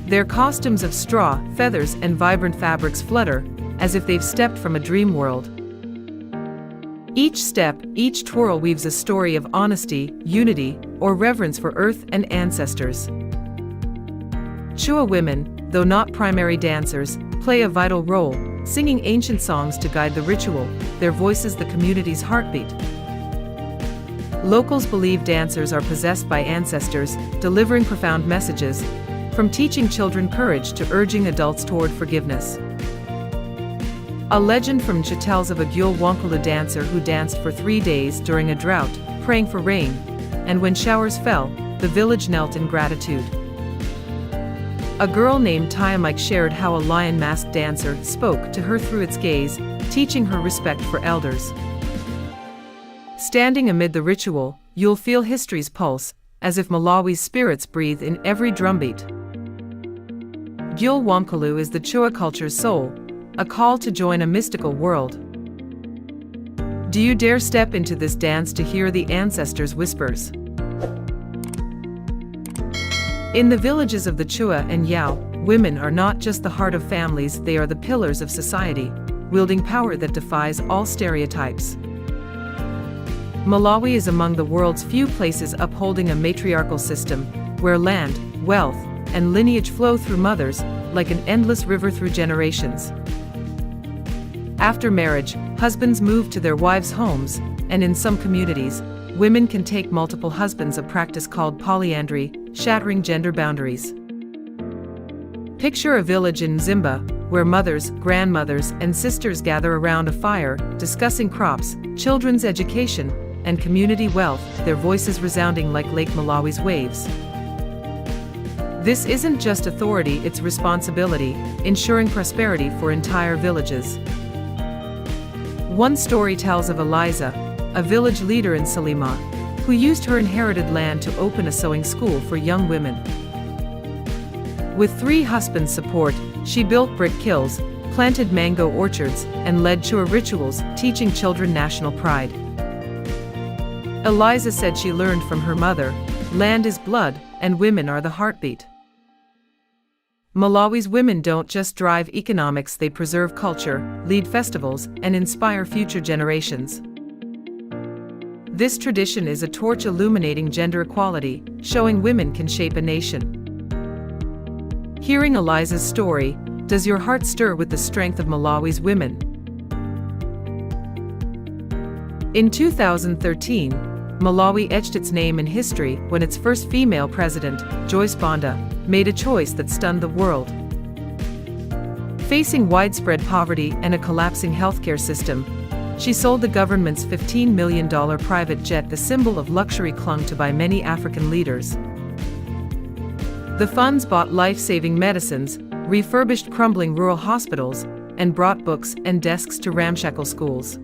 S1: Their costumes of straw, feathers, and vibrant fabrics flutter, as if they've stepped from a dream world. Each step, each twirl weaves a story of honesty, unity, or reverence for earth and ancestors. Chua women, though not primary dancers, play a vital role, singing ancient songs to guide the ritual, their voices the community's heartbeat. Locals believe dancers are possessed by ancestors, delivering profound messages, from teaching children courage to urging adults toward forgiveness. A legend from Nja tells of a Gyul Wankalu dancer who danced for 3 days during a drought, praying for rain, and when showers fell, the village knelt in gratitude. A girl named Tiamike shared how a lion-masked dancer spoke to her through its gaze, teaching her respect for elders. Standing amid the ritual, you'll feel history's pulse, as if Malawi's spirits breathe in every drumbeat. Gyul Wankalu is the Chua culture's soul, a call to join a mystical world. Do you dare step into this dance to hear the ancestors' whispers? In the villages of the Chua and Yao, women are not just the heart of families, they are the pillars of society, wielding power that defies all stereotypes. Malawi is among the world's few places upholding a matriarchal system, where land, wealth, and lineage flow through mothers, like an endless river through generations. After marriage, husbands move to their wives' homes, and in some communities, women can take multiple husbands, a practice called polyandry, shattering gender boundaries. Picture a village in Zimba, where mothers, grandmothers, and sisters gather around a fire, discussing crops, children's education, and community wealth, their voices resounding like Lake Malawi's waves. This isn't just authority, it's responsibility, ensuring prosperity for entire villages. One story tells of Eliza, a village leader in Salima, who used her inherited land to open a sewing school for young women. With 3 husbands' support, she built brick kilns, planted mango orchards, and led Chua rituals, teaching children national pride. Eliza said she learned from her mother, land is blood, and women are the heartbeat. Malawi's women don't just drive economics, they preserve culture, lead festivals, and inspire future generations. This tradition is a torch illuminating gender equality, showing women can shape a nation. Hearing Eliza's story, does your heart stir with the strength of Malawi's women? In 2013, Malawi etched its name in history when its first female president, Joyce Banda, made a choice that stunned the world. Facing widespread poverty and a collapsing healthcare system, she sold the government's $15 million private jet, a symbol of luxury clung to by many African leaders. The funds bought life-saving medicines, refurbished crumbling rural hospitals, and brought books and desks to ramshackle schools.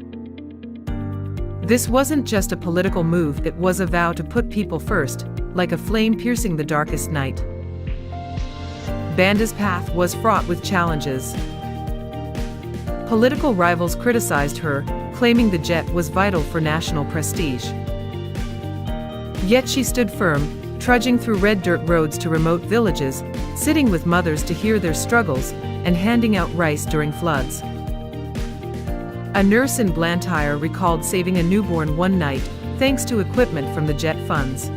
S1: This wasn't just a political move, it was a vow to put people first, like a flame piercing the darkest night. Banda's path was fraught with challenges. Political rivals criticized her, claiming the jet was vital for national prestige. Yet she stood firm, trudging through red dirt roads to remote villages, sitting with mothers to hear their struggles, and handing out rice during floods. A nurse in Blantyre recalled saving a newborn one night, thanks to equipment from the jet funds.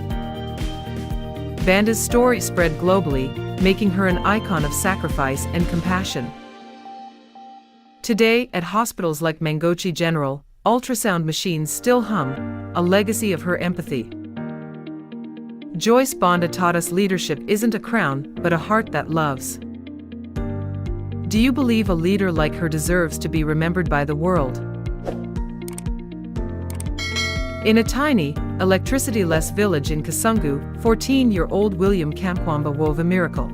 S1: Banda's story spread globally, making her an icon of sacrifice and compassion. Today, at hospitals like Mangochi General, ultrasound machines still hum, a legacy of her empathy. Joyce Banda taught us leadership isn't a crown, but a heart that loves. Do you believe a leader like her deserves to be remembered by the world? In a tiny, electricity-less village in Kasungu, 14-year-old William Kamkwamba wove a miracle.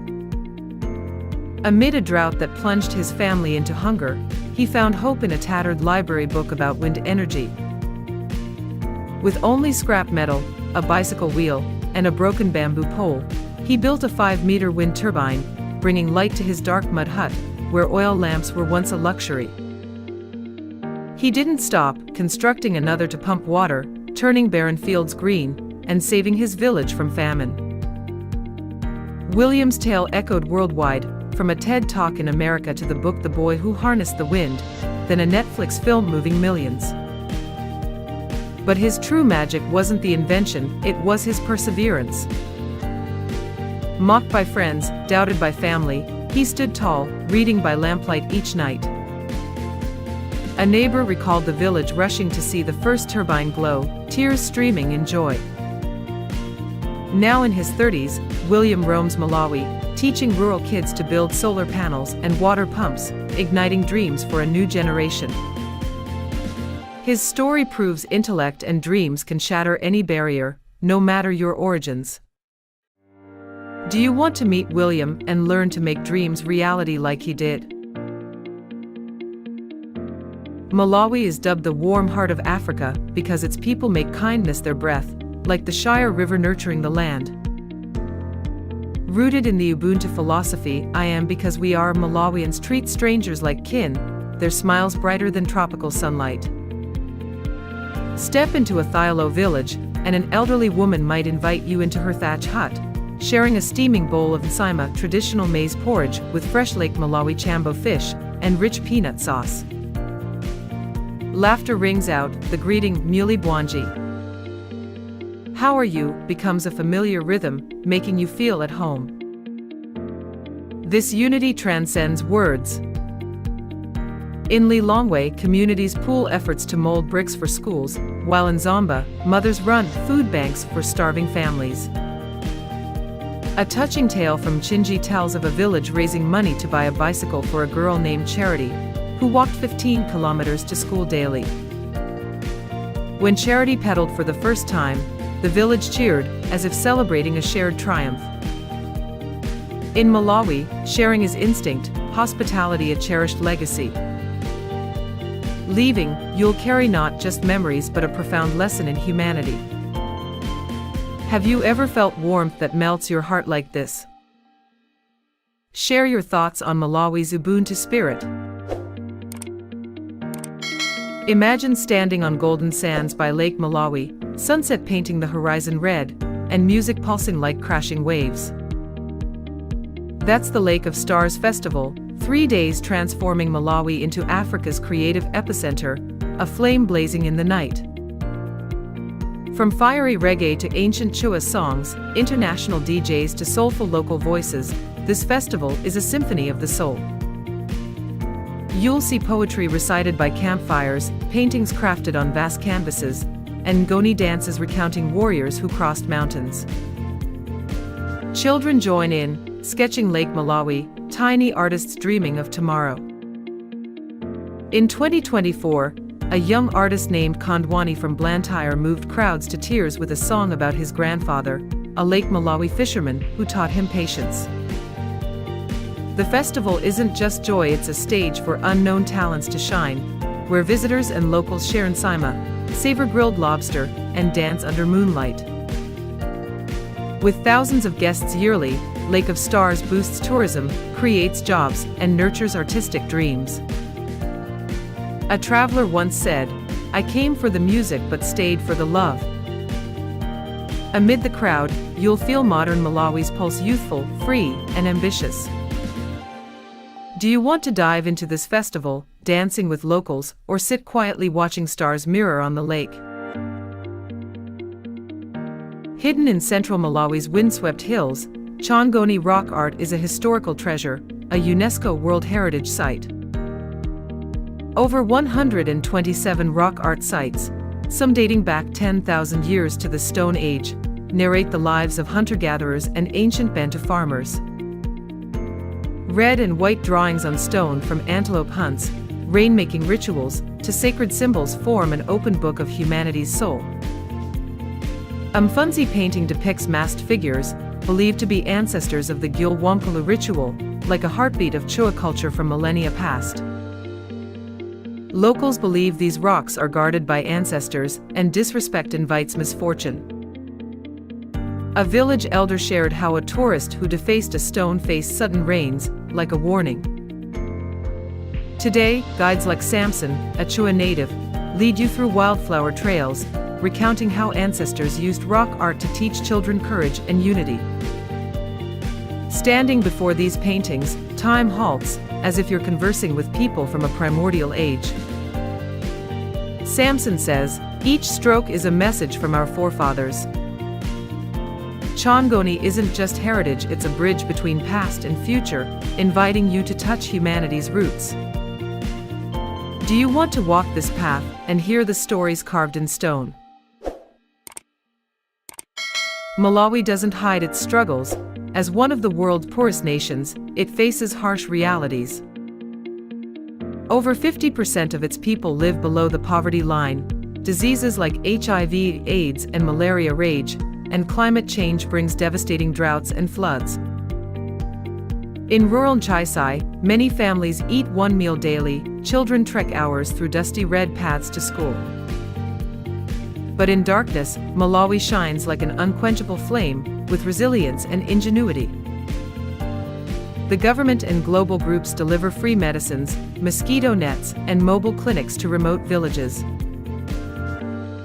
S1: Amid a drought that plunged his family into hunger, he found hope in a tattered library book about wind energy. With only scrap metal, a bicycle wheel, and a broken bamboo pole, he built a 5-meter wind turbine, bringing light to his dark mud hut, where oil lamps were once a luxury. He didn't stop, constructing another to pump water, turning barren fields green, and saving his village from famine. William's tale echoed worldwide, from a TED Talk in America to the book The Boy Who Harnessed the Wind, then a Netflix film moving millions. But his true magic wasn't the invention, it was his perseverance. Mocked by friends, doubted by family, he stood tall, reading by lamplight each night. A neighbor recalled the village rushing to see the first turbine glow, tears streaming in joy. Now in his 30s, William roams Malawi, teaching rural kids to build solar panels and water pumps, igniting dreams for a new generation. His story proves intellect and dreams can shatter any barrier, no matter your origins. Do you want to meet William and learn to make dreams reality like he did? Malawi is dubbed the warm heart of Africa because its people make kindness their breath, like the Shire River nurturing the land. Rooted in the Ubuntu philosophy, I am because we are, Malawians treat strangers like kin, their smiles brighter than tropical sunlight. Step into a Thyolo village, and an elderly woman might invite you into her thatch hut, sharing a steaming bowl of nsima, traditional maize porridge with fresh Lake Malawi chambo fish and rich peanut sauce. Laughter rings out, the greeting, Muli Bwanji. How are you, becomes a familiar rhythm, making you feel at home. This unity transcends words. In Lilongwe, communities pool efforts to mold bricks for schools, while in Zomba, mothers run food banks for starving families. A touching tale from Chinji tells of a village raising money to buy a bicycle for a girl named Charity, who walked 15 kilometers to school daily. When Charity pedaled for the first time, the village cheered, as if celebrating a shared triumph. In Malawi, sharing is instinct, hospitality a cherished legacy. Leaving, you'll carry not just memories but a profound lesson in humanity. Have you ever felt warmth that melts your heart like this? Share your thoughts on Malawi's Ubuntu spirit. Imagine standing on golden sands by Lake Malawi, sunset painting the horizon red, and music pulsing like crashing waves. That's the Lake of Stars Festival, 3 days transforming Malawi into Africa's creative epicenter, a flame blazing in the night. From fiery reggae to ancient Chua songs, international DJs to soulful local voices, this festival is a symphony of the soul. You'll see poetry recited by campfires, paintings crafted on vast canvases, and Ngoni dances recounting warriors who crossed mountains. Children join in, sketching Lake Malawi, tiny artists dreaming of tomorrow. In 2024, a young artist named Kondwani from Blantyre moved crowds to tears with a song about his grandfather, a Lake Malawi fisherman who taught him patience. The festival isn't just joy, it's a stage for unknown talents to shine, where visitors and locals share nsima, savor grilled lobster, and dance under moonlight. With thousands of guests yearly, Lake of Stars boosts tourism, creates jobs, and nurtures artistic dreams. A traveler once said, "I came for the music but stayed for the love." Amid the crowd, you'll feel modern Malawi's pulse, youthful, free, and ambitious. Do you want to dive into this festival, dancing with locals, or sit quietly watching stars mirror on the lake? Hidden in central Malawi's windswept hills, Chongoni rock art is a historical treasure, a UNESCO World Heritage Site. Over 127 rock art sites, some dating back 10,000 years to the Stone Age, narrate the lives of hunter-gatherers and ancient Bantu farmers. Red and white drawings on stone from antelope hunts, rain-making rituals, to sacred symbols form an open book of humanity's soul. A Mfunzi painting depicts masked figures, believed to be ancestors of the Gyul Wamkulu ritual, like a heartbeat of Chua culture from millennia past. Locals believe these rocks are guarded by ancestors, and disrespect invites misfortune. A village elder shared how a tourist who defaced a stone faced sudden rains, like a warning. Today, guides like Samson, a Chua native, lead you through wildflower trails, recounting how ancestors used rock art to teach children courage and unity. Standing before these paintings, time halts, as if you're conversing with people from a primordial age. Samson says, "Each stroke is a message from our forefathers." Chongoni isn't just heritage, it's a bridge between past and future, inviting you to touch humanity's roots. Do you want to walk this path and hear the stories carved in stone? Malawi doesn't hide its struggles. As one of the world's poorest nations, it faces harsh realities. Over 50% of its people live below the poverty line. Diseases like HIV, AIDS, and malaria rage, and climate change brings devastating droughts and floods. In rural Chaisai, many families eat one meal daily, children trek hours through dusty red paths to school. But in darkness, Malawi shines like an unquenchable flame, with resilience and ingenuity. The government and global groups deliver free medicines, mosquito nets, and mobile clinics to remote villages.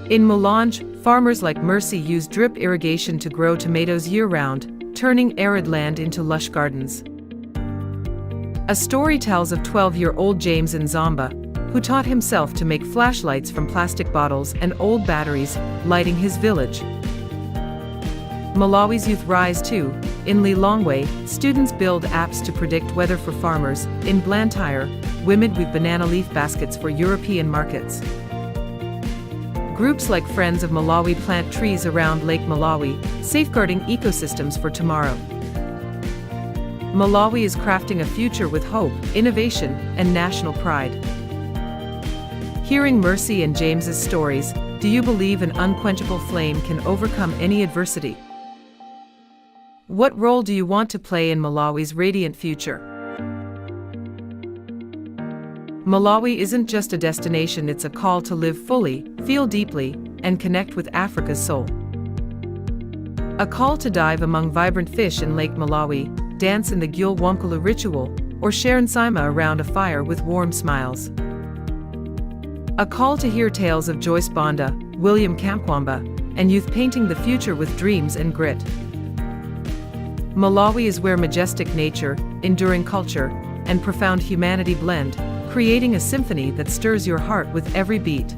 S1: In Mulanje, farmers like Mercy use drip irrigation to grow tomatoes year-round, turning arid land into lush gardens. A story tells of 12-year-old James in Zambia, who taught himself to make flashlights from plastic bottles and old batteries, lighting his village. Malawi's youth rise too. In Lilongwe, students build apps to predict weather for farmers. In Blantyre, women weave banana leaf baskets for European markets. Groups like Friends of Malawi plant trees around Lake Malawi, safeguarding ecosystems for tomorrow. Malawi is crafting a future with hope, innovation, and national pride. Hearing Mercy and James's stories, do you believe an unquenchable flame can overcome any adversity? What role do you want to play in Malawi's radiant future? Malawi isn't just a destination, it's a call to live fully, feel deeply, and connect with Africa's soul. A call to dive among vibrant fish in Lake Malawi, dance in the Gyul Wonkulu ritual, or share Nsima around a fire with warm smiles. A call to hear tales of Joyce Banda, William Kamkwamba, and youth painting the future with dreams and grit. Malawi is where majestic nature, enduring culture, and profound humanity blend, creating a symphony that stirs your heart with every beat.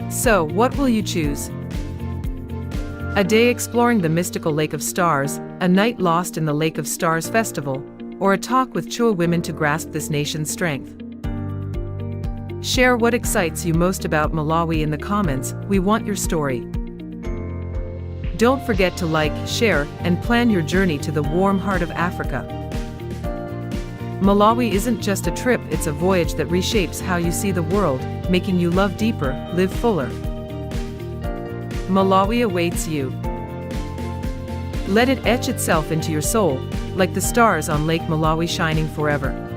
S1: So, what will you choose? A day exploring the mystical Lake of Stars, a night lost in the Lake of Stars festival, or a talk with Chua women to grasp this nation's strength? Share what excites you most about Malawi in the comments. We want your story. Don't forget to like, share, and plan your journey to the warm heart of Africa. Malawi isn't just a trip, it's a voyage that reshapes how you see the world, making you love deeper, live fuller. Malawi awaits you. Let it etch itself into your soul, like the stars on Lake Malawi shining forever.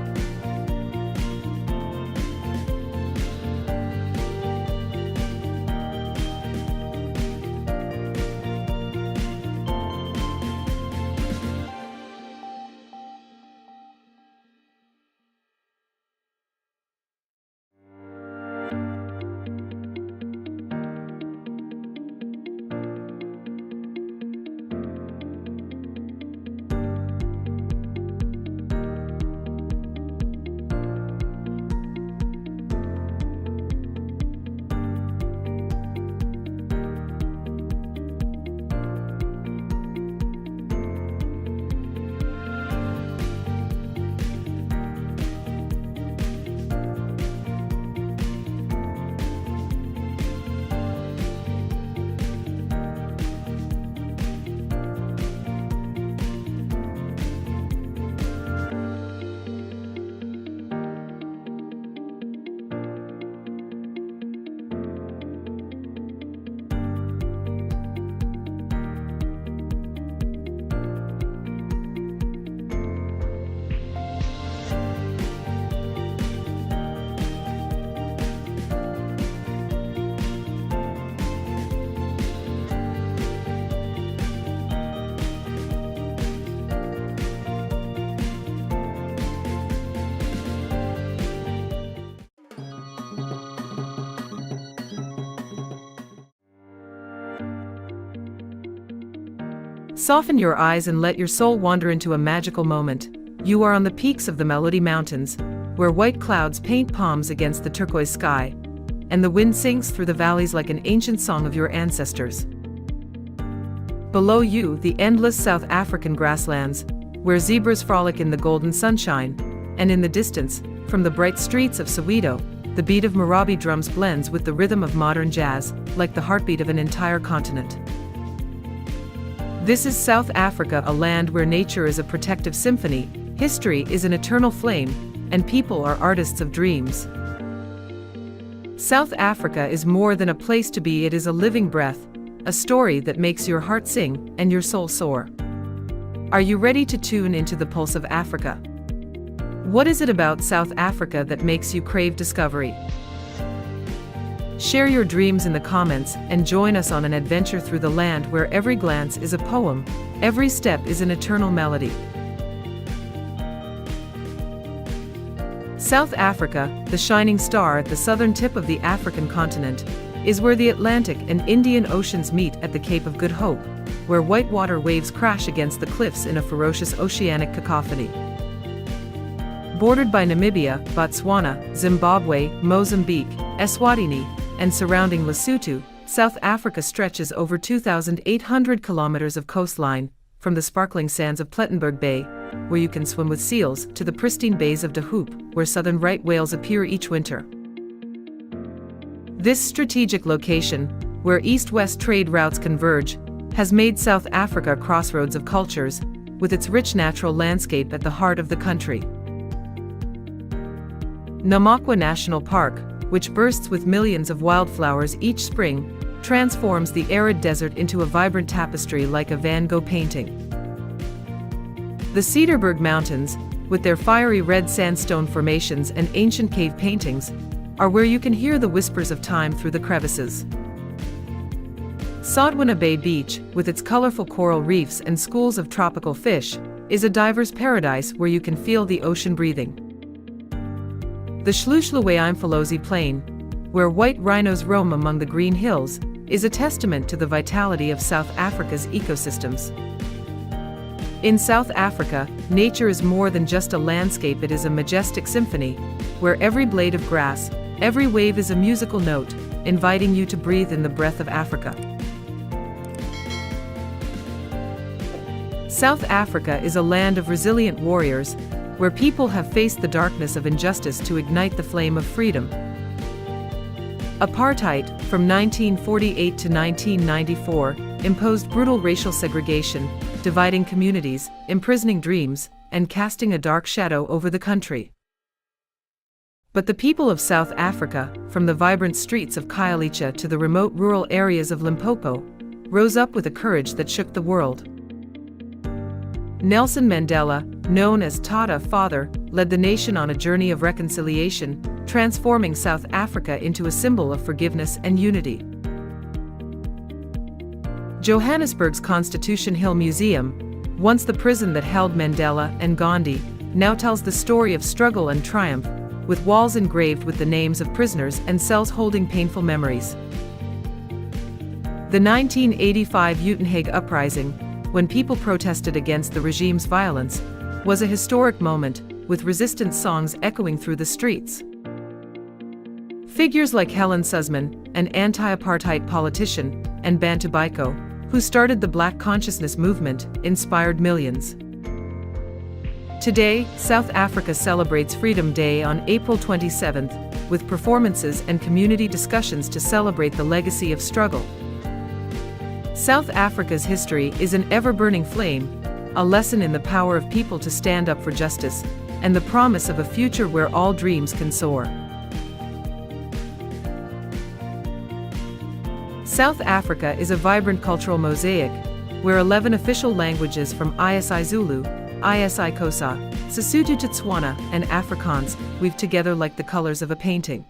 S1: Soften your eyes and let your soul wander into a magical moment. You are on the peaks of the Melody Mountains, where white clouds paint palms against the turquoise sky, and the wind sings through the valleys like an ancient song of your ancestors. Below you, the endless South African grasslands, where zebras frolic in the golden sunshine, and in the distance, from the bright streets of Soweto, the beat of Marabi drums blends with the rhythm of modern jazz, like the heartbeat of an entire continent. This is South Africa, a land where nature is a protective symphony, history is an eternal flame, and people are artists of dreams. South Africa is more than a place to be, it is a living breath, a story that makes your heart sing and your soul soar. Are you ready to tune into the pulse of Africa? What is it about South Africa that makes you crave discovery? Share your dreams in the comments and join us on an adventure through the land where every glance is a poem, every step is an eternal melody. South Africa, the shining star at the southern tip of the African continent, is where the Atlantic and Indian Oceans meet at the Cape of Good Hope, where whitewater waves crash against the cliffs in a ferocious oceanic cacophony. Bordered by Namibia, Botswana, Zimbabwe, Mozambique, Eswatini, and surrounding Lesotho, South Africa stretches over 2,800 kilometers of coastline, from the sparkling sands of Plettenberg Bay, where you can swim with seals, to the pristine bays of De Hoop, where southern right whales appear each winter. This strategic location, where east-west trade routes converge, has made South Africa a crossroads of cultures, with its rich natural landscape at the heart of the country. Namakwa National Park, which bursts with millions of wildflowers each spring, transforms the arid desert into a vibrant tapestry like a Van Gogh painting. The Cederberg Mountains, with their fiery red sandstone formations and ancient cave paintings, are where you can hear the whispers of time through the crevices. Sodwana Bay Beach, with its colorful coral reefs and schools of tropical fish, is a diver's paradise where you can feel the ocean breathing. The Shlushluwe-Imfolozi Plain, where white rhinos roam among the green hills, is a testament to the vitality of South Africa's ecosystems. In South Africa, nature is more than just a landscape, it is a majestic symphony, where every blade of grass, every wave is a musical note, inviting you to breathe in the breath of Africa. South Africa is a land of resilient warriors, where people have faced the darkness of injustice to ignite the flame of freedom. Apartheid, from 1948 to 1994, imposed brutal racial segregation, dividing communities, imprisoning dreams, and casting a dark shadow over the country. But the people of South Africa, from the vibrant streets of Khayelitsha to the remote rural areas of Limpopo, rose up with a courage that shook the world. Nelson Mandela, known as Tata Father, led the nation on a journey of reconciliation, transforming South Africa into a symbol of forgiveness and unity. Johannesburg's Constitution Hill Museum, once the prison that held Mandela and Gandhi, now tells the story of struggle and triumph, with walls engraved with the names of prisoners and cells holding painful memories. The 1985 Uitenhage uprising, when people protested against the regime's violence, was a historic moment, with resistance songs echoing through the streets. Figures like Helen Suzman, an anti-apartheid politician, and Bantu Biko, who started the Black consciousness movement, inspired millions. Today, South Africa celebrates Freedom Day on April 27th, with performances and community discussions to celebrate the legacy of struggle. South Africa's history is an ever-burning flame, a lesson in the power of people to stand up for justice, and the promise of a future where all dreams can soar. South Africa is a vibrant cultural mosaic, where 11 official languages from isiZulu, isiXhosa, Sesotho to Tswana, and Afrikaans weave together like the colors of a painting.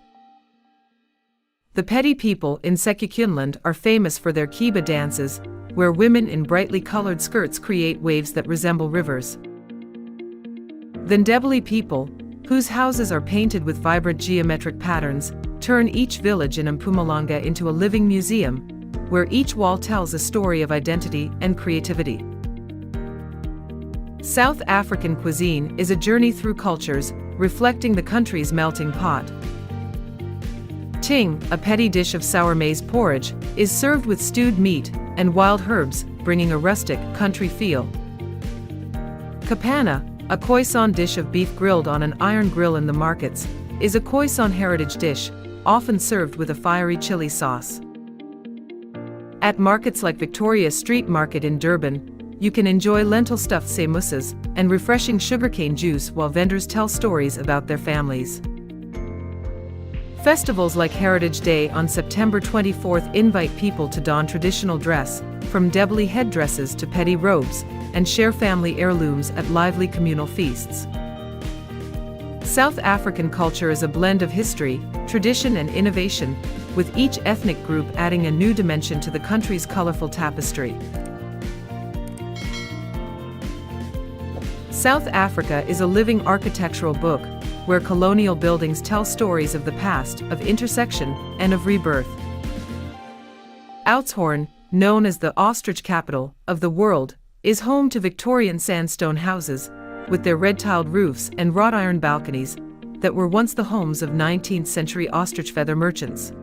S1: The Pedi people in Sekhukhune are famous for their Kiba dances, where women in brightly colored skirts create waves that resemble rivers. The Ndebele people, whose houses are painted with vibrant geometric patterns, turn each village in Mpumalanga into a living museum, where each wall tells a story of identity and creativity. South African cuisine is a journey through cultures, reflecting the country's melting pot. Ting, a Pedi dish of sour maize porridge, is served with stewed meat and wild herbs, bringing a rustic, country feel. Kapana, a Khoisan dish of beef grilled on an iron grill in the markets, is a Khoisan heritage dish, often served with a fiery chili sauce. At markets like Victoria Street Market in Durban, you can enjoy lentil-stuffed samosas and refreshing sugarcane juice while vendors tell stories about their families. Festivals like Heritage Day on September 24th invite people to don traditional dress, from Ndebele headdresses to Pedi robes, and share family heirlooms at lively communal feasts. South African culture is a blend of history, tradition and innovation, with each ethnic group adding a new dimension to the country's colorful tapestry. South Africa is a living architectural book, where colonial buildings tell stories of the past, of intersection, and of rebirth. Oudtshoorn, known as the ostrich capital of the world, is home to Victorian sandstone houses, with their red-tiled roofs and wrought iron balconies that were once the homes of 19th-century ostrich feather merchants.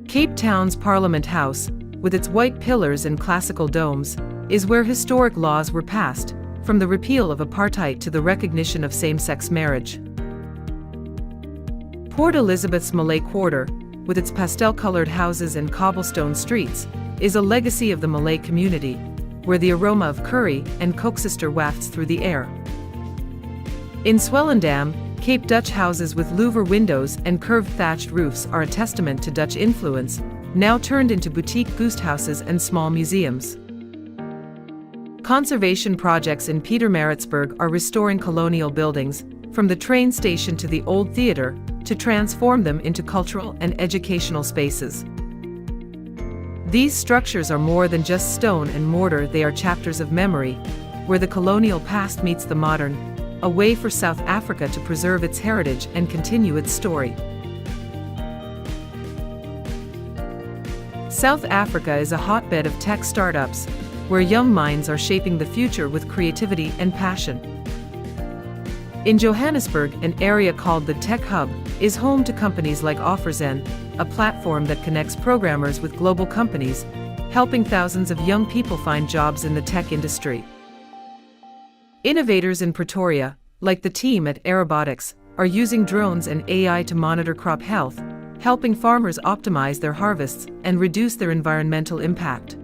S1: Cape Town's Parliament House, with its white pillars and classical domes, is where historic laws were passed, from the repeal of apartheid to the recognition of same-sex marriage. Port Elizabeth's Malay Quarter, with its pastel-colored houses and cobblestone streets, is a legacy of the Malay community, where the aroma of curry and koeksister wafts through the air. In Swellendam, Cape Dutch houses with louver windows and curved thatched roofs are a testament to Dutch influence, now turned into boutique guesthouses and small museums. Conservation projects in Pietermaritzburg are restoring colonial buildings, from the train station to the old theater, to transform them into cultural and educational spaces. These structures are more than just stone and mortar, they are chapters of memory, where the colonial past meets the modern, a way for South Africa to preserve its heritage and continue its story. South Africa is a hotbed of tech startups, where young minds are shaping the future with creativity and passion. In Johannesburg, an area called the Tech Hub is home to companies like OfferZen, a platform that connects programmers with global companies, helping thousands of young people find jobs in the tech industry. Innovators in Pretoria, like the team at Aerobotics, are using drones and AI to monitor crop health, helping farmers optimize their harvests and reduce their environmental impact.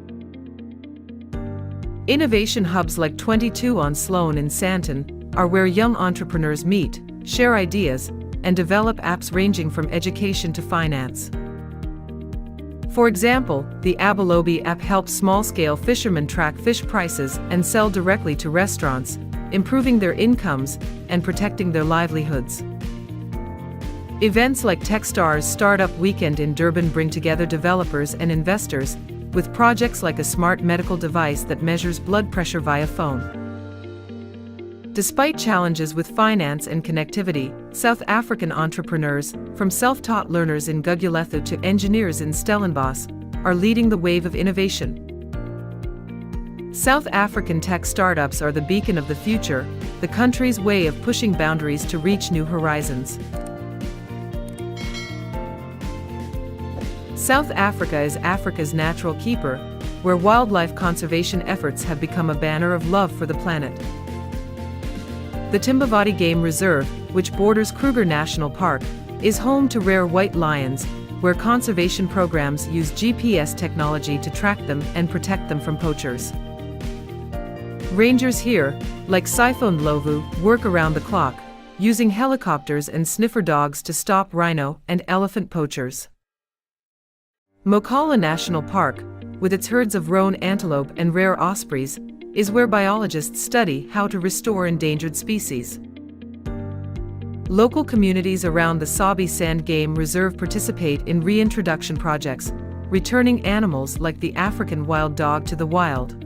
S1: Innovation hubs like 22 on Sloan in Sandton are where young entrepreneurs meet, share ideas, and develop apps ranging from education to finance. For example, the Abelobi app helps small-scale fishermen track fish prices and sell directly to restaurants, improving their incomes and protecting their livelihoods. Events like Techstars Startup Weekend in Durban bring together developers and investors, with projects like a smart medical device that measures blood pressure via phone. Despite challenges with finance and connectivity, South African entrepreneurs, from self-taught learners in Gugulethu to engineers in Stellenbosch, are leading the wave of innovation. South African tech startups are the beacon of the future, the country's way of pushing boundaries to reach new horizons. South Africa is Africa's natural keeper, where wildlife conservation efforts have become a banner of love for the planet. The Timbavati Game Reserve, which borders Kruger National Park, is home to rare white lions, where conservation programs use GPS technology to track them and protect them from poachers. Rangers here, like Siphon Lovu, work around the clock, using helicopters and sniffer dogs to stop rhino and elephant poachers. Mokala National Park, with its herds of roan antelope and rare ospreys, is where biologists study how to restore endangered species. Local communities around the Sabi Sand Game Reserve participate in reintroduction projects, returning animals like the African wild dog to the wild.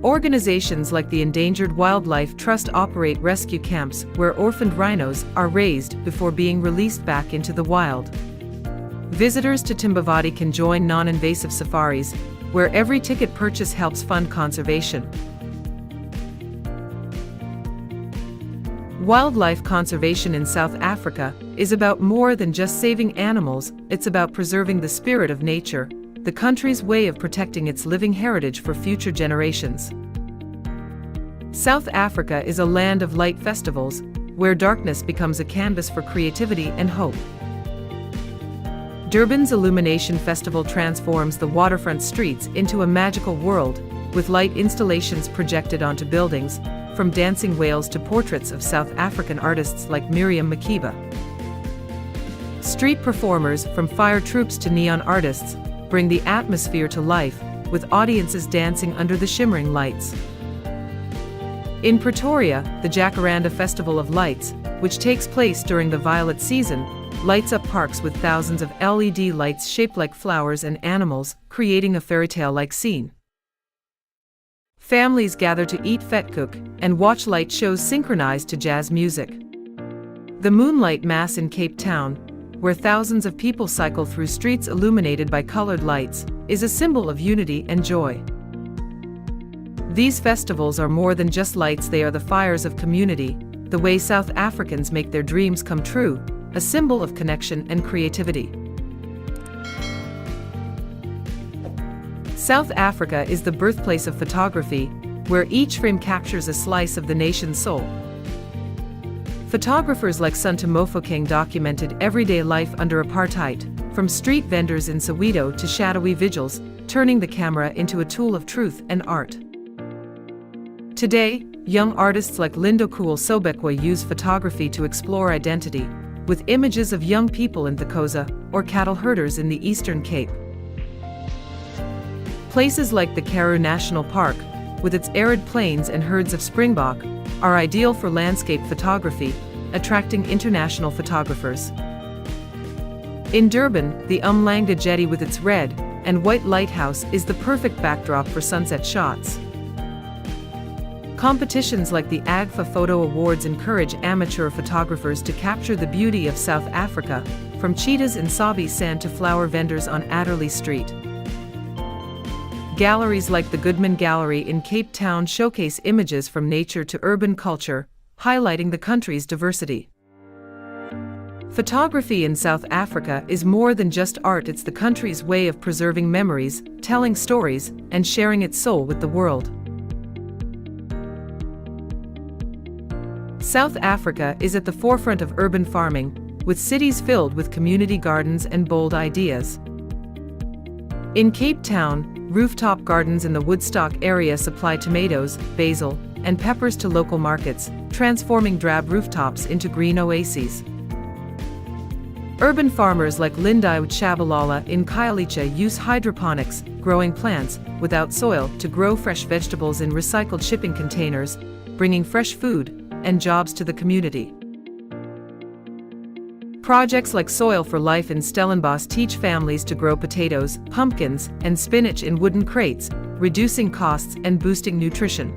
S1: Organizations like the Endangered Wildlife Trust operate rescue camps where orphaned rhinos are raised before being released back into the wild. Visitors to Timbavati can join non-invasive safaris, where every ticket purchase helps fund conservation. Wildlife conservation in South Africa is about more than just saving animals, it's about preserving the spirit of nature, the country's way of protecting its living heritage for future generations. South Africa is a land of light festivals, where darkness becomes a canvas for creativity and hope. Durban's Illumination Festival transforms the waterfront streets into a magical world, with light installations projected onto buildings, from dancing whales to portraits of South African artists like Miriam Makeba. Street performers, from fire troops to neon artists, bring the atmosphere to life, with audiences dancing under the shimmering lights. In Pretoria, the Jacaranda Festival of Lights, which takes place during the violet season, lights up parks with thousands of LED lights shaped like flowers and animals, creating a fairy tale-like scene. Families gather to eat vetkoek and watch light shows synchronized to jazz music. The Moonlight Mass in Cape Town, where thousands of people cycle through streets illuminated by colored lights, is a symbol of unity and joy. These festivals are more than just lights, they are the fires of community, the way South Africans make their dreams come true, a symbol of connection and creativity. South Africa is the birthplace of photography, where each frame captures a slice of the nation's soul. Photographers like Sunta Mofokeng documented everyday life under apartheid, from street vendors in Soweto to shadowy vigils, turning the camera into a tool of truth and art. Today, young artists like Lindo Kool Sobekwe use photography to explore identity, with images of young people in Thokoza or cattle herders in the Eastern Cape. Places like the Karoo National Park, with its arid plains and herds of springbok, are ideal for landscape photography, attracting international photographers. In Durban, the Umhlanga jetty with its red and white lighthouse is the perfect backdrop for sunset shots. Competitions like the AGFA Photo Awards encourage amateur photographers to capture the beauty of South Africa, from cheetahs in Sabi Sand to flower vendors on Adderley Street. Galleries like the Goodman Gallery in Cape Town showcase images from nature to urban culture, highlighting the country's diversity. Photography in South Africa is more than just art, it's the country's way of preserving memories, telling stories, and sharing its soul with the world. South Africa is at the forefront of urban farming, with cities filled with community gardens and bold ideas. In Cape Town, rooftop gardens in the Woodstock area supply tomatoes, basil, and peppers to local markets, transforming drab rooftops into green oases. Urban farmers like Lindai Chabalala in Khayelitsha use hydroponics, growing plants without soil to grow fresh vegetables in recycled shipping containers, bringing fresh food and jobs to the community. Projects like Soil for Life in Stellenbosch teach families to grow potatoes, pumpkins, and spinach in wooden crates, reducing costs and boosting nutrition.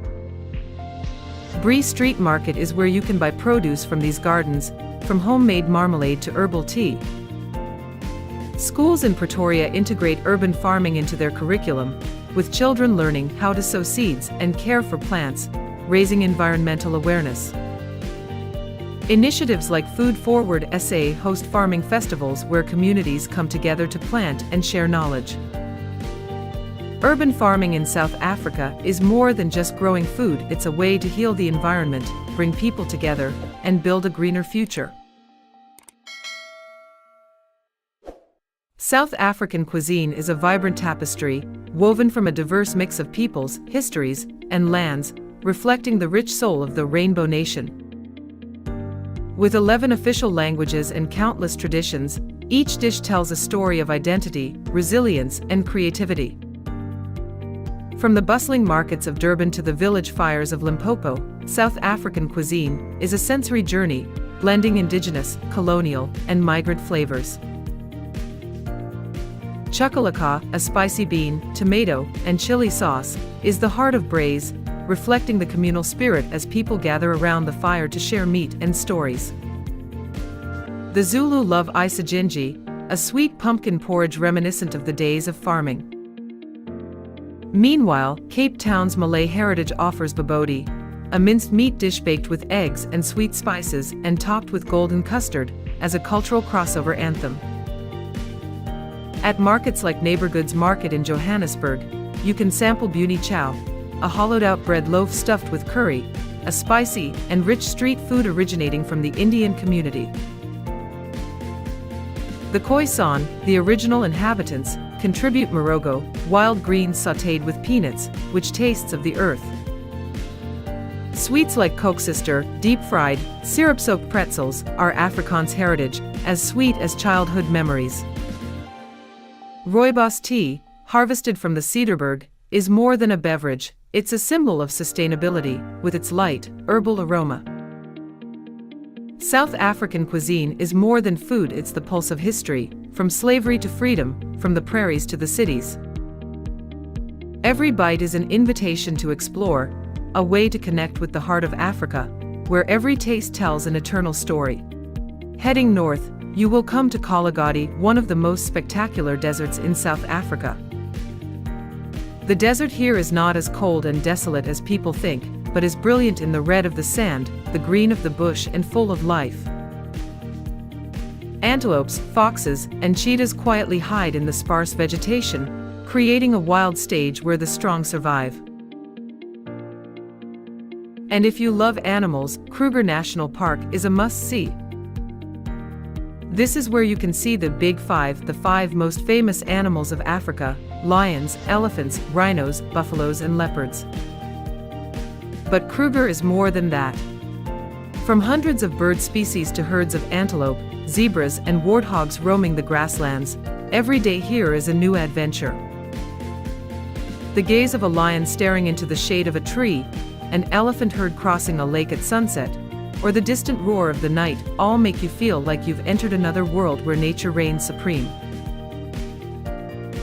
S1: Bree Street Market is where you can buy produce from these gardens, from homemade marmalade to herbal tea. Schools in Pretoria integrate urban farming into their curriculum, with children learning how to sow seeds and care for plants, raising environmental awareness. Initiatives like Food Forward SA host farming festivals where communities come together to plant and share knowledge. Urban farming in South Africa is more than just growing food, it's a way to heal the environment, bring people together, and build a greener future. South African cuisine is a vibrant tapestry, woven from a diverse mix of peoples, histories, and lands, reflecting the rich soul of the Rainbow Nation. With 11 official languages and countless traditions, each dish tells a story of identity, resilience, and creativity. From the bustling markets of Durban to the village fires of Limpopo, South African cuisine is a sensory journey, blending indigenous, colonial, and migrant flavors. Chakalaka, a spicy bean, tomato, and chili sauce, is the heart of braais, reflecting the communal spirit as people gather around the fire to share meat and stories. The Zulu love isajinji, a sweet pumpkin porridge reminiscent of the days of farming. Meanwhile, Cape Town's Malay heritage offers babodi, a minced meat dish baked with eggs and sweet spices and topped with golden custard, as a cultural crossover anthem. At markets like Neighbourgoods Market in Johannesburg, you can sample Buni Chow, a hollowed-out bread loaf stuffed with curry, a spicy and rich street food originating from the Indian community. The Khoisan, the original inhabitants, contribute morogo, wild greens sautéed with peanuts, which tastes of the earth. Sweets like koeksister, deep-fried, syrup-soaked pretzels, are Afrikaans heritage, as sweet as childhood memories. Rooibos tea, harvested from the Cederberg, is more than a beverage, it's a symbol of sustainability, with its light, herbal aroma. South African cuisine is more than food, it's the pulse of history, from slavery to freedom, from the prairies to the cities. Every bite is an invitation to explore, a way to connect with the heart of Africa, where every taste tells an eternal story. Heading north, you will come to Kololi, one of the most spectacular deserts in South Africa. The desert here is not as cold and desolate as people think, but is brilliant in the red of the sand, the green of the bush, and full of life. Antelopes, foxes, and cheetahs quietly hide in the sparse vegetation, creating a wild stage where the strong survive. And if you love animals, Kruger National Park is a must-see. This is where you can see the Big Five, the 5 most famous animals of Africa: lions, elephants, rhinos, buffaloes, and leopards. But Kruger is more than that. From hundreds of bird species to herds of antelope, zebras, and warthogs roaming the grasslands, every day here is a new adventure. The gaze of a lion staring into the shade of a tree, an elephant herd crossing a lake at sunset, or the distant roar of the night all make you feel like you've entered another world where nature reigns supreme.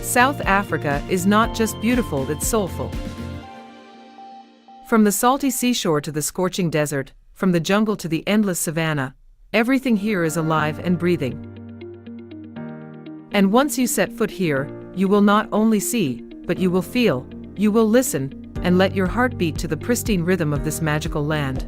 S1: South Africa is not just beautiful, it's soulful. From the salty seashore to the scorching desert, from the jungle to the endless savanna, everything here is alive and breathing. And once you set foot here, you will not only see, but you will feel, you will listen, and let your heart beat to the pristine rhythm of this magical land.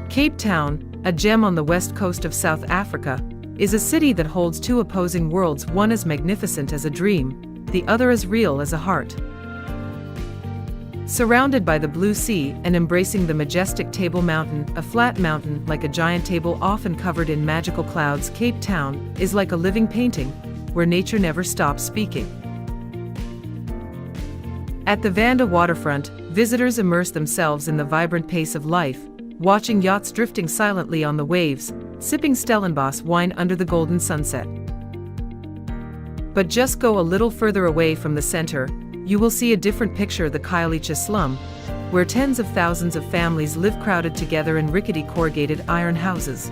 S1: Cape Town, a gem on the west coast of South Africa, is a city that holds two opposing worlds, one as magnificent as a dream, the other as real as a heart. Surrounded by the blue sea and embracing the majestic Table Mountain, a flat mountain like a giant table often covered in magical clouds, Cape Town is like a living painting, where nature never stops speaking. At the Vanda waterfront, visitors immerse themselves in the vibrant pace of life, watching yachts drifting silently on the waves, sipping Stellenbosch wine under the golden sunset. But just go a little further away from the center, you will see a different picture: the Khayelitsha slum, where tens of thousands of families live crowded together in rickety corrugated iron houses.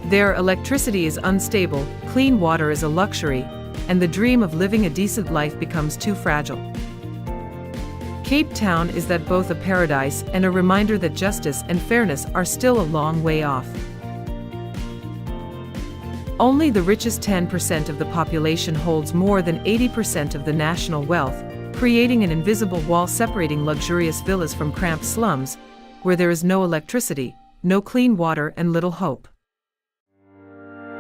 S1: There, electricity is unstable, clean water is a luxury, and the dream of living a decent life becomes too fragile. Cape Town is that both a paradise and a reminder that justice and fairness are still a long way off. Only the richest 10% of the population holds more than 80% of the national wealth, creating an invisible wall separating luxurious villas from cramped slums, where there is no electricity, no clean water, and little hope.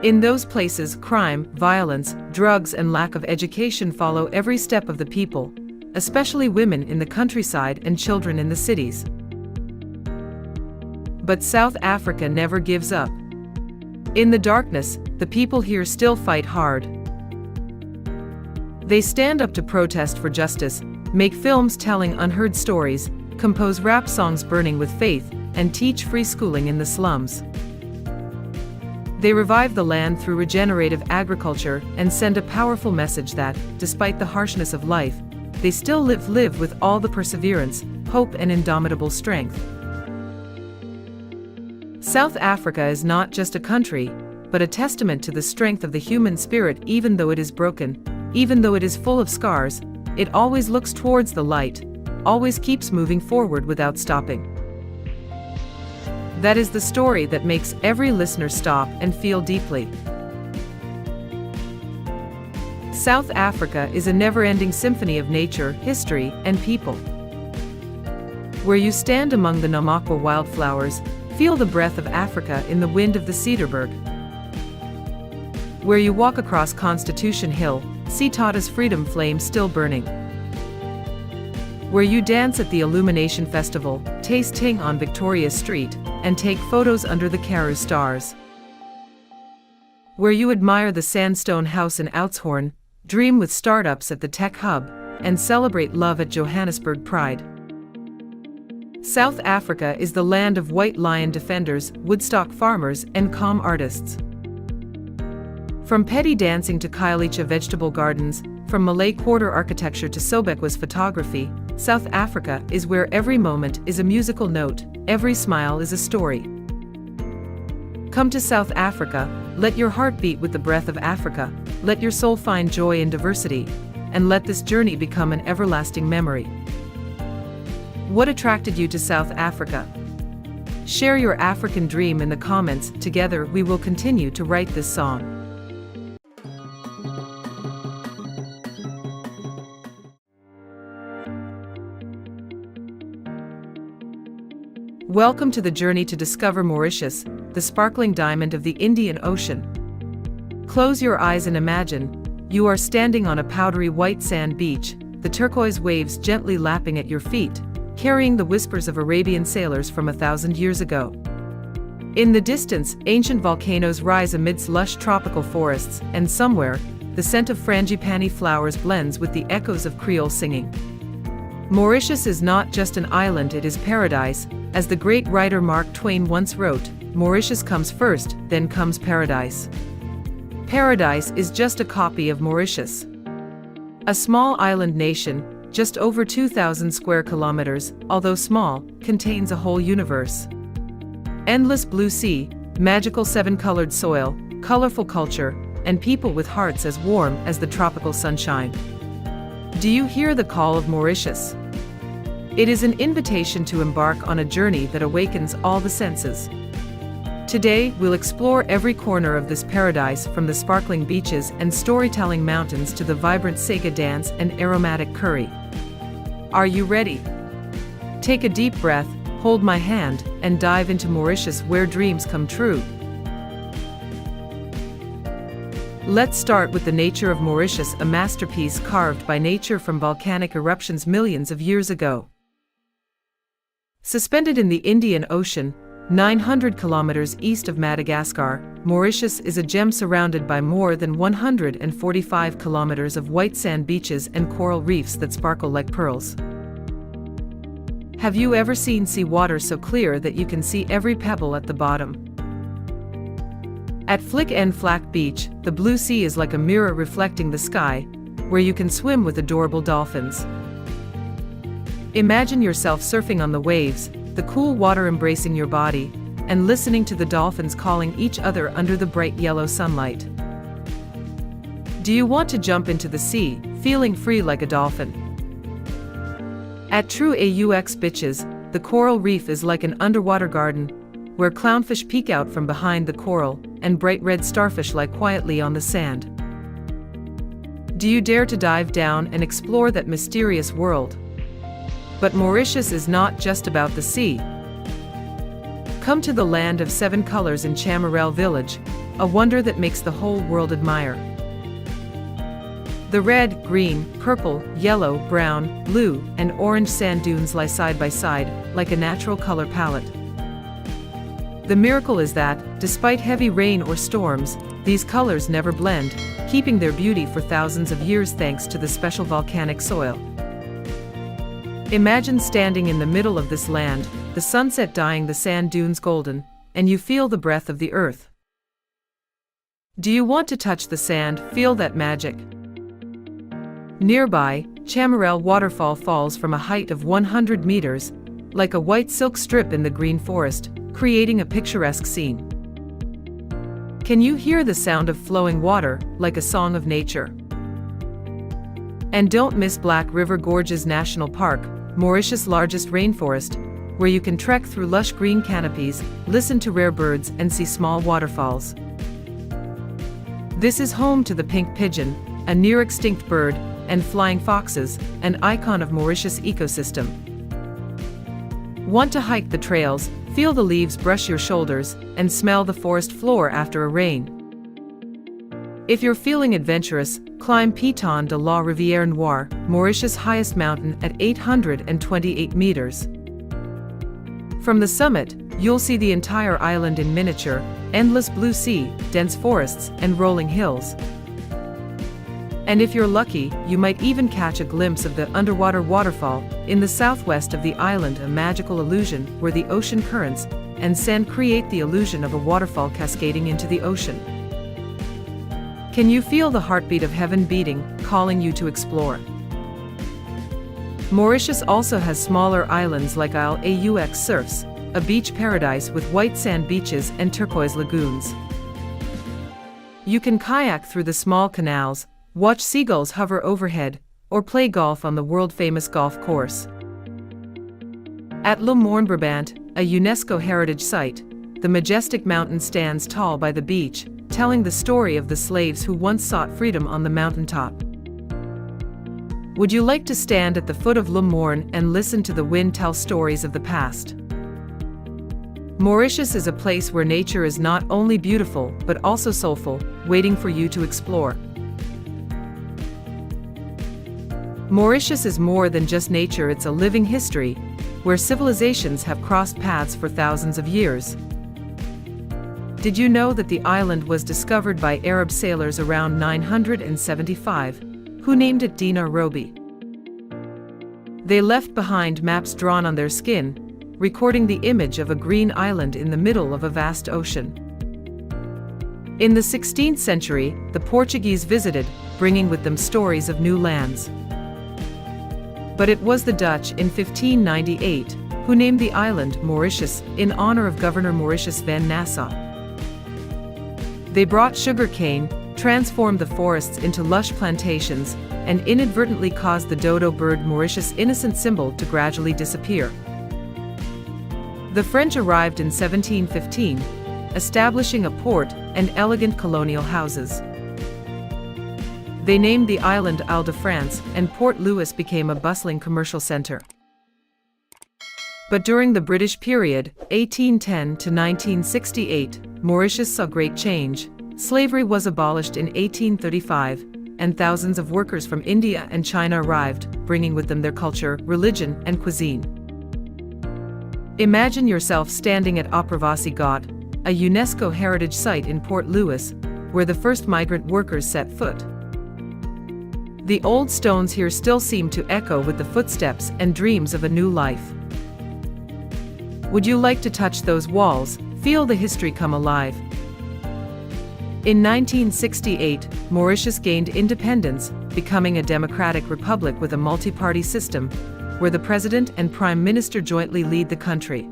S1: In those places, crime, violence, drugs, and lack of education follow every step of the people, especially women in the countryside and children in the cities. But South Africa never gives up. In the darkness, the people here still fight hard. They stand up to protest for justice, make films telling unheard stories, compose rap songs burning with faith, and teach free schooling in the slums. They revive the land through regenerative agriculture and send a powerful message that, despite the harshness of life, they still live with all the perseverance, hope, and indomitable strength. South Africa is not just a country, but a testament to the strength of the human spirit. Even though it is broken, even though it is full of scars, it always looks towards the light, always keeps moving forward without stopping. That is the story that makes every listener stop and feel deeply. South Africa is a never-ending symphony of nature, history, and people. Where you stand among the Namakwa wildflowers, feel the breath of Africa in the wind of the Cedarburg. Where you walk across Constitution Hill, see Tata's freedom flame still burning. Where you dance at the Illumination Festival, taste ting on Victoria Street, and take photos under the Karoo stars. Where you admire the sandstone house in Oudtshoorn, dream with startups at the Tech Hub, and celebrate love at Johannesburg Pride. South Africa is the land of white lion defenders, Woodstock farmers, and calm artists. From petty dancing to Khayelitsha vegetable gardens, from Malay Quarter architecture to Sobekwa's photography, South Africa is where every moment is a musical note, every smile is a story. Come to South Africa, let your heart beat with the breath of Africa, let your soul find joy in diversity, and let this journey become an everlasting memory. What attracted you to South Africa? Share your African dream in the comments. Together we will continue to write this song. Welcome to the journey to discover Mauritius, the sparkling diamond of the Indian Ocean. Close your eyes and imagine you are standing on a powdery white sand beach, the turquoise waves gently lapping at your feet, carrying the whispers of Arabian sailors from 1,000 years ago. In the distance, ancient volcanoes rise amidst lush tropical forests, and somewhere, the scent of frangipani flowers blends with the echoes of Creole singing. Mauritius is not just an island, it is paradise. As the great writer Mark Twain once wrote, Mauritius comes first, then comes paradise. Paradise is just a copy of Mauritius. A small island nation, just over 2,000 square kilometers, although small, contains a whole universe. Endless blue sea, magical seven-colored soil, colorful culture, and people with hearts as warm as the tropical sunshine. Do you hear the call of Mauritius? It is an invitation to embark on a journey that awakens all the senses. Today, we'll explore every corner of this paradise, from the sparkling beaches and storytelling mountains to the vibrant Sega dance and aromatic curry. Are you ready? Take a deep breath, hold my hand, and dive into Mauritius, where dreams come true. Let's start with the nature of Mauritius, a masterpiece carved by nature from volcanic eruptions millions of years ago. Suspended in the Indian Ocean, 900 kilometers east of Madagascar, Mauritius is a gem surrounded by more than 145 kilometers of white sand beaches and coral reefs that sparkle like pearls. Have you ever seen seawater so clear that you can see every pebble at the bottom? At Flick and Flack Beach, the blue sea is like a mirror reflecting the sky, where you can swim with adorable dolphins. Imagine yourself surfing on the waves, the cool water embracing your body, and listening to the dolphins calling each other under the bright yellow sunlight. Do you want to jump into the sea, feeling free like a dolphin? At True Aux Beaches, the coral reef is like an underwater garden, where clownfish peek out from behind the coral, and bright red starfish lie quietly on the sand. Do you dare to dive down and explore that mysterious world? But Mauritius is not just about the sea. Come to the land of seven colors in Chamarel village, a wonder that makes the whole world admire. The red, green, purple, yellow, brown, blue, and orange sand dunes lie side by side, like a natural color palette. The miracle is that, despite heavy rain or storms, these colors never blend, keeping their beauty for thousands of years thanks to the special volcanic soil. Imagine standing in the middle of this land, the sunset dyeing the sand dunes golden, and you feel the breath of the earth. Do you want to touch the sand, feel that magic? Nearby, Chamarel waterfall falls from a height of 100 meters, like a white silk strip in the green forest, creating a picturesque scene. Can you hear the sound of flowing water, like a song of nature? And don't miss Black River Gorges National Park, Mauritius' largest rainforest, where you can trek through lush green canopies, listen to rare birds, and see small waterfalls. This is home to the pink pigeon, a near-extinct bird, and flying foxes, an icon of Mauritius' ecosystem. Want to hike the trails, feel the leaves brush your shoulders, and smell the forest floor after a rain? If you're feeling adventurous, climb Piton de la Rivière Noire, Mauritius' highest mountain at 828 meters. From the summit, you'll see the entire island in miniature, endless blue sea, dense forests, and rolling hills. And if you're lucky, you might even catch a glimpse of the underwater waterfall in the southwest of the island, a magical illusion where the ocean currents and sand create the illusion of a waterfall cascading into the ocean. Can you feel the heartbeat of heaven beating, calling you to explore? Mauritius also has smaller islands like Isle Aux Surfs, a beach paradise with white sand beaches and turquoise lagoons. You can kayak through the small canals, watch seagulls hover overhead, or play golf on the world-famous golf course. At Le Morne Brabant, a UNESCO heritage site, the majestic mountain stands tall by the beach, telling the story of the slaves who once sought freedom on the mountaintop. Would you like to stand at the foot of Le Morne and listen to the wind tell stories of the past? Mauritius is a place where nature is not only beautiful but also soulful, waiting for you to explore. Mauritius is more than just nature, it's a living history, where civilizations have crossed paths for thousands of years. Did you know that the island was discovered by Arab sailors around 975, who named it Dina Robi? They left behind maps drawn on their skin, recording the image of a green island in the middle of a vast ocean. In the 16th century, the Portuguese visited, bringing with them stories of new lands. But it was the Dutch in 1598 who named the island Mauritius in honor of Governor Mauritius van Nassau. They brought sugarcane, transformed the forests into lush plantations, and inadvertently caused the dodo bird Mauritius' innocent symbol to gradually disappear. The French arrived in 1715, establishing a port and elegant colonial houses. They named the island Ile-de-France, and Port Louis became a bustling commercial center. But during the British period, 1810 to 1968, Mauritius saw great change. Slavery was abolished in 1835, and thousands of workers from India and China arrived, bringing with them their culture, religion, and cuisine. Imagine yourself standing at Apravasi Ghat, a UNESCO heritage site in Port Louis, where the first migrant workers set foot. The old stones here still seem to echo with the footsteps and dreams of a new life. Would you like to touch those walls, feel the history come alive? In 1968, Mauritius gained independence, becoming a democratic republic with a multi-party system, where the president and prime minister jointly lead the country.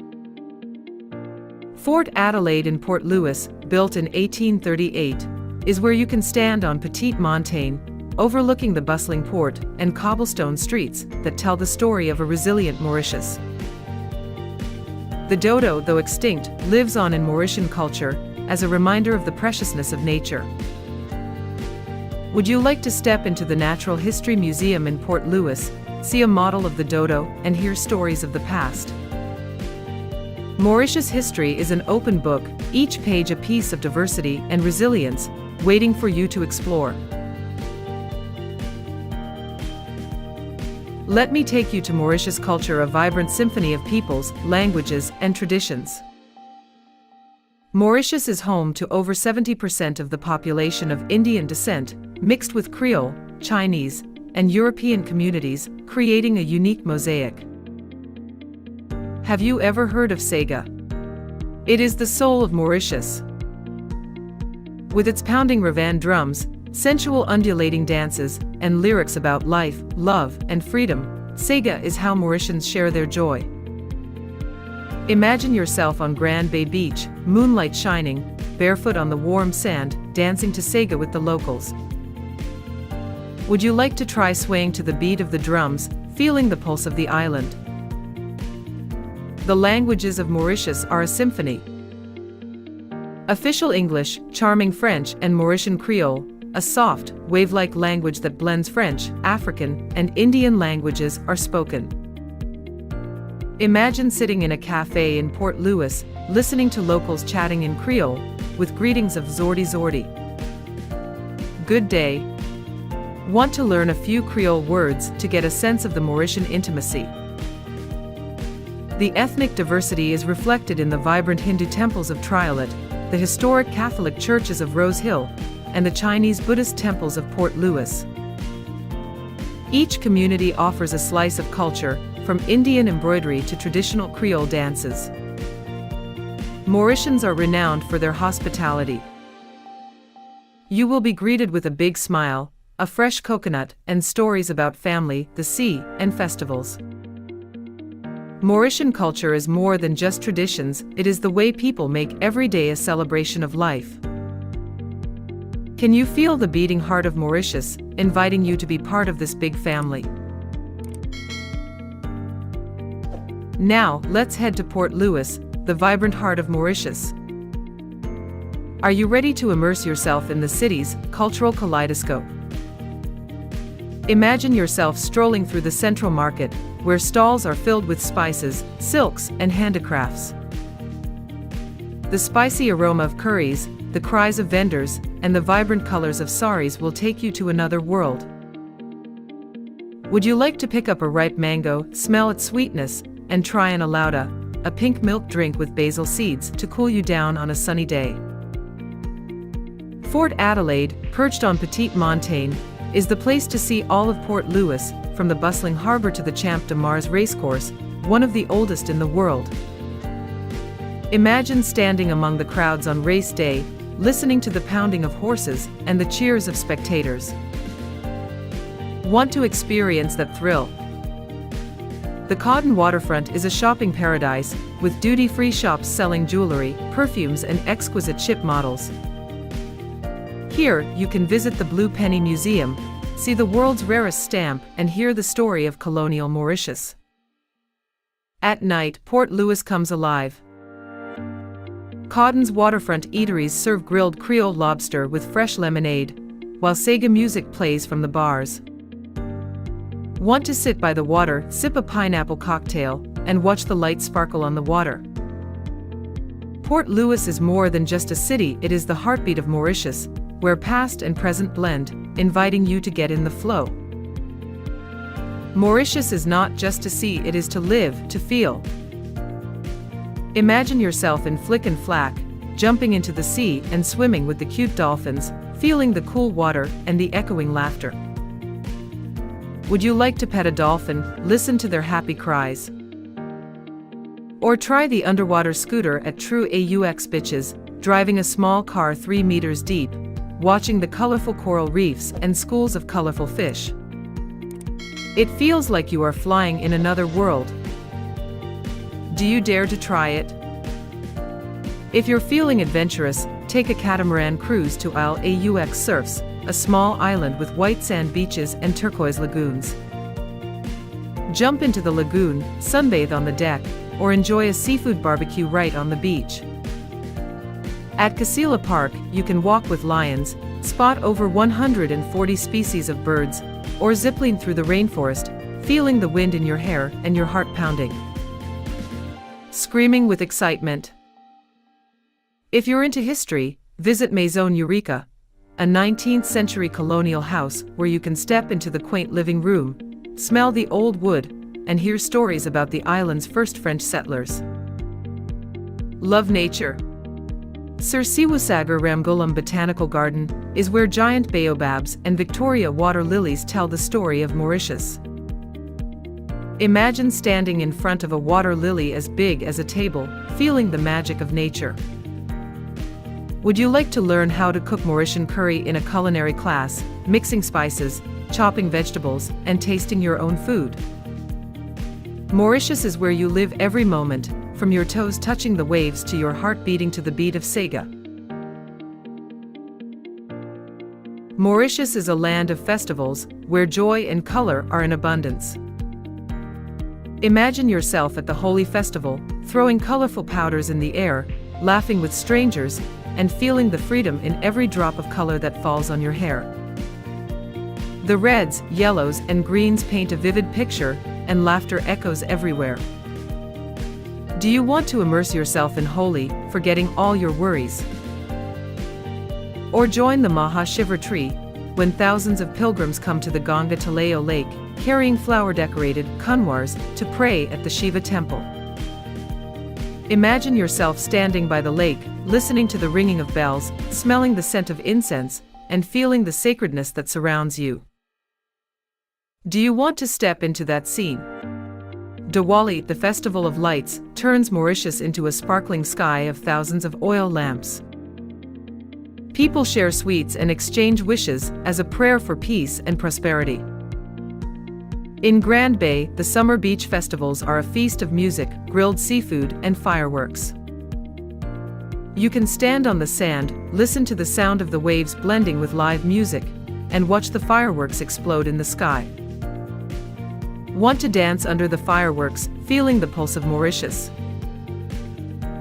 S1: Fort Adelaide in Port Louis, built in 1838, is where you can stand on Petite Montagne, overlooking the bustling port and cobblestone streets that tell the story of a resilient Mauritius. The dodo, though extinct, lives on in Mauritian culture as a reminder of the preciousness of nature. Would you like to step into the Natural History Museum in Port Louis, see a model of the dodo, and hear stories of the past? Mauritius history is an open book, each page a piece of diversity and resilience, waiting for you to explore. Let me take you to Mauritius culture, a vibrant symphony of peoples, languages, and traditions. Mauritius is home to over 70% of the population of Indian descent, mixed with Creole, Chinese, and European communities, creating a unique mosaic. Have you ever heard of Sega? It is the soul of Mauritius. With its pounding Ravan drums, sensual undulating dances, and lyrics about life, love, and freedom, Sega is how Mauritians share their joy. Imagine yourself on Grand Bay Beach, moonlight shining, barefoot on the warm sand, dancing to Sega with the locals. Would you like to try swaying to the beat of the drums, feeling the pulse of the island? The languages of Mauritius are a symphony. Official English, charming French, and Mauritian Creole, a soft, wave-like language that blends French, African, and Indian languages, are spoken. Imagine sitting in a cafe in Port Louis, listening to locals chatting in Creole, with greetings of Zordi Zordi. Good day. Want to learn a few Creole words to get a sense of the Mauritian intimacy? The ethnic diversity is reflected in the vibrant Hindu temples of Triolet, the historic Catholic churches of Rose Hill, and the Chinese Buddhist temples of Port Louis. Each community offers a slice of culture, from Indian embroidery to traditional Creole dances. Mauritians are renowned for their hospitality. You will be greeted with a big smile, a fresh coconut, and stories about family, the sea, and festivals. Mauritian culture is more than just traditions, it is the way people make every day a celebration of life. Can you feel the beating heart of Mauritius, inviting you to be part of this big family? Now, let's head to Port Louis, the vibrant heart of Mauritius. Are you ready to immerse yourself in the city's cultural kaleidoscope? Imagine yourself strolling through the central market, where stalls are filled with spices, silks, and handicrafts. The spicy aroma of curries, the cries of vendors, and the vibrant colors of saris will take you to another world. Would you like to pick up a ripe mango, smell its sweetness, and try an alauda, a pink milk drink with basil seeds, to cool you down on a sunny day? Fort Adelaide, perched on Petite Montagne, is the place to see all of Port Louis, from the bustling harbour to the Champ de Mars racecourse, one of the oldest in the world. Imagine standing among the crowds on race day, listening to the pounding of horses and the cheers of spectators. Want to experience that thrill? The Cotton Waterfront is a shopping paradise, with duty-free shops selling jewelry, perfumes, and exquisite ship models. Here, you can visit the Blue Penny Museum, see the world's rarest stamp, and hear the story of colonial Mauritius. At night, Port Louis comes alive. Cotton's waterfront eateries serve grilled Creole lobster with fresh lemonade, while Sega music plays from the bars. Want to sit by the water, sip a pineapple cocktail, and watch the light sparkle on the water? Port Louis is more than just a city, it is the heartbeat of Mauritius, where past and present blend, inviting you to get in the flow. Mauritius is not just to see, it is to live, to feel. Imagine yourself in Flick and Flack, jumping into the sea and swimming with the cute dolphins, feeling the cool water and the echoing laughter. Would you like to pet a dolphin, listen to their happy cries? Or try the underwater scooter at True AUX Beaches, driving a small car 3 meters deep, watching the colorful coral reefs and schools of colorful fish. It feels like you are flying in another world. Do you dare to try it? If you're feeling adventurous, take a catamaran cruise to Isle AUX Surfs, a small island with white sand beaches and turquoise lagoons. Jump into the lagoon, sunbathe on the deck, or enjoy a seafood barbecue right on the beach. At Kasila Park, you can walk with lions, spot over 140 species of birds, or zipline through the rainforest, feeling the wind in your hair and your heart pounding. Screaming with excitement. If you're into history, visit Maison Eureka, a 19th century colonial house where you can step into the quaint living room, smell the old wood, and hear stories about the island's first French settlers. Love nature? Sir Siwasagar Ramgoolam Botanical Garden is where giant baobabs and Victoria water lilies tell the story of Mauritius. Imagine standing in front of a water lily as big as a table, feeling the magic of nature. Would you like to learn how to cook Mauritian curry in a culinary class, mixing spices, chopping vegetables, and tasting your own food? Mauritius is where you live every moment, from your toes touching the waves to your heart beating to the beat of Sega. Mauritius is a land of festivals, where joy and color are in abundance. Imagine yourself at the Holy Festival, throwing colorful powders in the air, laughing with strangers, and feeling the freedom in every drop of color that falls on your hair. The reds, yellows, and greens paint a vivid picture, and laughter echoes everywhere. Do you want to immerse yourself in Holi, forgetting all your worries? Or join the Maha Shivaratri, when thousands of pilgrims come to the Ganga Taleo Lake, carrying flower-decorated kunwars to pray at the Shiva temple. Imagine yourself standing by the lake, listening to the ringing of bells, smelling the scent of incense, and feeling the sacredness that surrounds you. Do you want to step into that scene? Diwali, the festival of lights, turns Mauritius into a sparkling sky of thousands of oil lamps. People share sweets and exchange wishes as a prayer for peace and prosperity. In Grand Bay, the summer beach festivals are a feast of music, grilled seafood, and fireworks. You can stand on the sand, listen to the sound of the waves blending with live music, and watch the fireworks explode in the sky. Want to dance under the fireworks, feeling the pulse of Mauritius.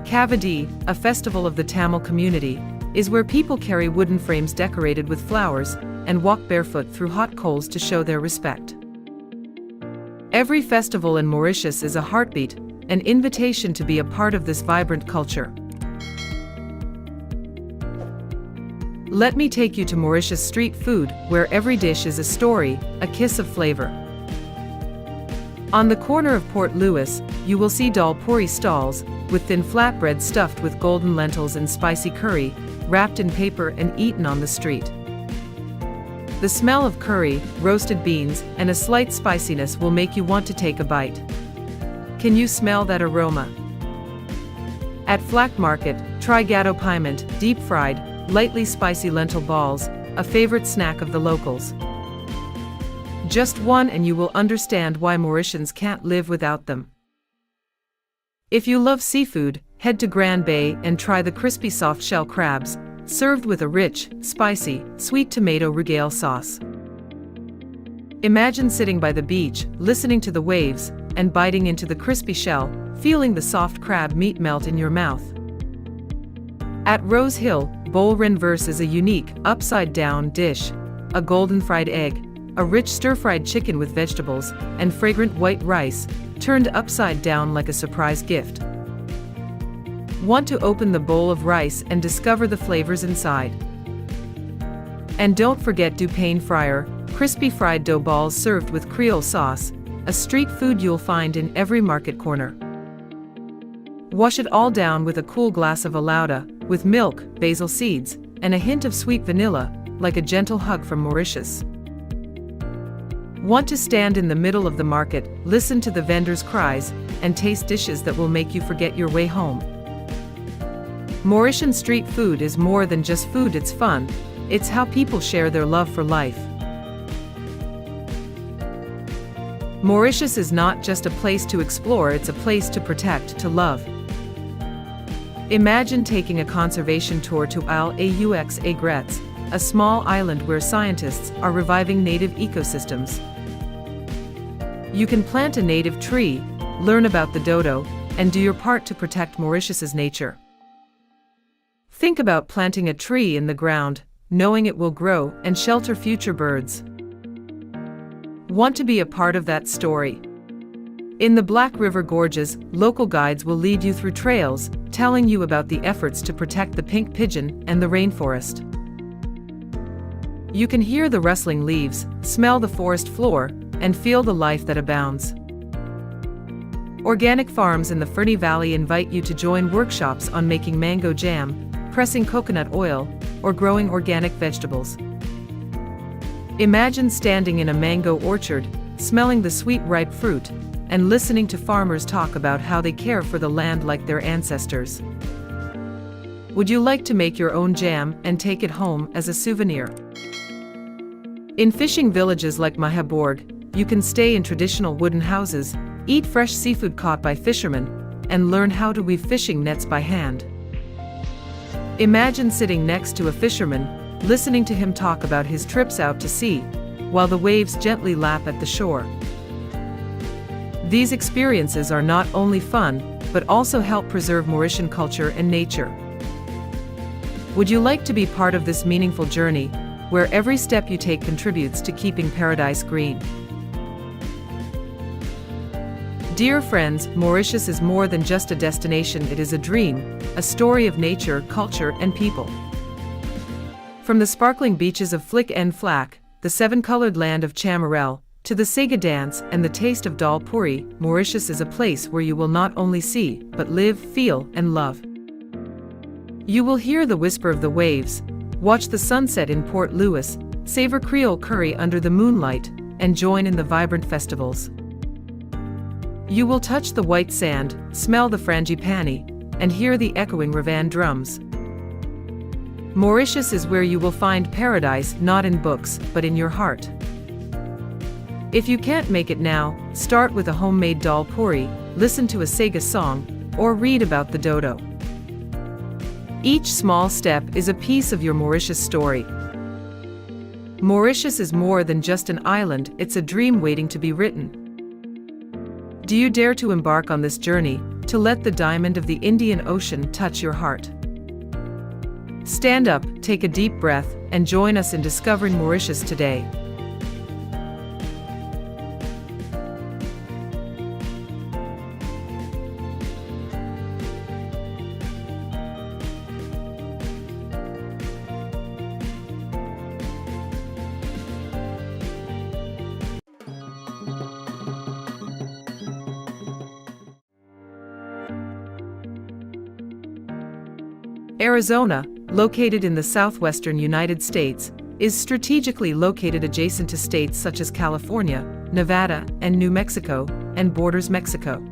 S1: Kavadi, a festival of the Tamil community, is where people carry wooden frames decorated with flowers and walk barefoot through hot coals to show their respect. Every festival in Mauritius is a heartbeat, an invitation to be a part of this vibrant culture. Let me take you to Mauritius street food, where every dish is a story, a kiss of flavor. On the corner of Port Louis, you will see dal puri stalls, with thin flatbread stuffed with golden lentils and spicy curry, wrapped in paper and eaten on the street. The smell of curry, roasted beans, and a slight spiciness will make you want to take a bite. Can you smell that aroma? At Flack Market, try gatto piment, deep-fried, lightly spicy lentil balls, a favorite snack of the locals. Just one and you will understand why Mauritians can't live without them. If you love seafood, head to Grand Bay and try the crispy soft shell crabs, served with a rich, spicy, sweet tomato regale sauce. Imagine sitting by the beach, listening to the waves, and biting into the crispy shell, feeling the soft crab meat melt in your mouth. At Rose Hill, Bol Renverse is a unique, upside-down dish, a golden fried egg, a rich stir-fried chicken with vegetables, and fragrant white rice, turned upside down like a surprise gift. Want to open the bowl of rice and discover the flavors inside. And don't forget du pain frire, crispy fried dough balls served with Creole sauce, a street food you'll find in every market corner. Wash it all down with a cool glass of Alauda, with milk, basil seeds, and a hint of sweet vanilla, like a gentle hug from Mauritius. Want to stand in the middle of the market, listen to the vendors' cries, and taste dishes that will make you forget your way home. Mauritian street food is more than just food, it's fun. It's how people share their love for life. Mauritius is not just a place to explore, it's a place to protect, to love. Imagine taking a conservation tour to Île aux Aigrettes, a small island where scientists are reviving native ecosystems. You can plant a native tree, learn about the dodo, and do your part to protect Mauritius's nature. Think about planting a tree in the ground, knowing it will grow and shelter future birds. Want to be a part of that story? In the Black River Gorges, local guides will lead you through trails, telling you about the efforts to protect the pink pigeon and the rainforest. You can hear the rustling leaves, smell the forest floor, and feel the life that abounds. Organic farms in the Ferny Valley invite you to join workshops on making mango jam, pressing coconut oil, or growing organic vegetables. Imagine standing in a mango orchard, smelling the sweet ripe fruit, and listening to farmers talk about how they care for the land like their ancestors. Would you like to make your own jam and take it home as a souvenir? In fishing villages like Mahaborg, you can stay in traditional wooden houses, eat fresh seafood caught by fishermen, and learn how to weave fishing nets by hand. Imagine sitting next to a fisherman, listening to him talk about his trips out to sea, while the waves gently lap at the shore. These experiences are not only fun, but also help preserve Mauritian culture and nature. Would you like to be part of this meaningful journey, where every step you take contributes to keeping paradise green? Dear friends, Mauritius is more than just a destination, it is a dream, a story of nature, culture, and people. From the sparkling beaches of Flick en Flack, the seven-colored land of Chamarel, to the Sega dance and the taste of dal puri, Mauritius is a place where you will not only see, but live, feel, and love. You will hear the whisper of the waves, watch the sunset in Port Louis, savor Creole curry under the moonlight, and join in the vibrant festivals. You will touch the white sand, smell the frangipani, and hear the echoing Ravan drums. Mauritius is where you will find paradise, not in books, but in your heart. If you can't make it now, start with a homemade dal puri, listen to a Sega song, or read about the dodo. Each small step is a piece of your Mauritius story. Mauritius is more than just an island, it's a dream waiting to be written. Do you dare to embark on this journey, to let the diamond of the Indian Ocean touch your heart? Stand up, take a deep breath, and join us in discovering Mauritius today. Arizona, located in the southwestern United States, is strategically located adjacent to states such as California, Nevada, and New Mexico, and borders Mexico.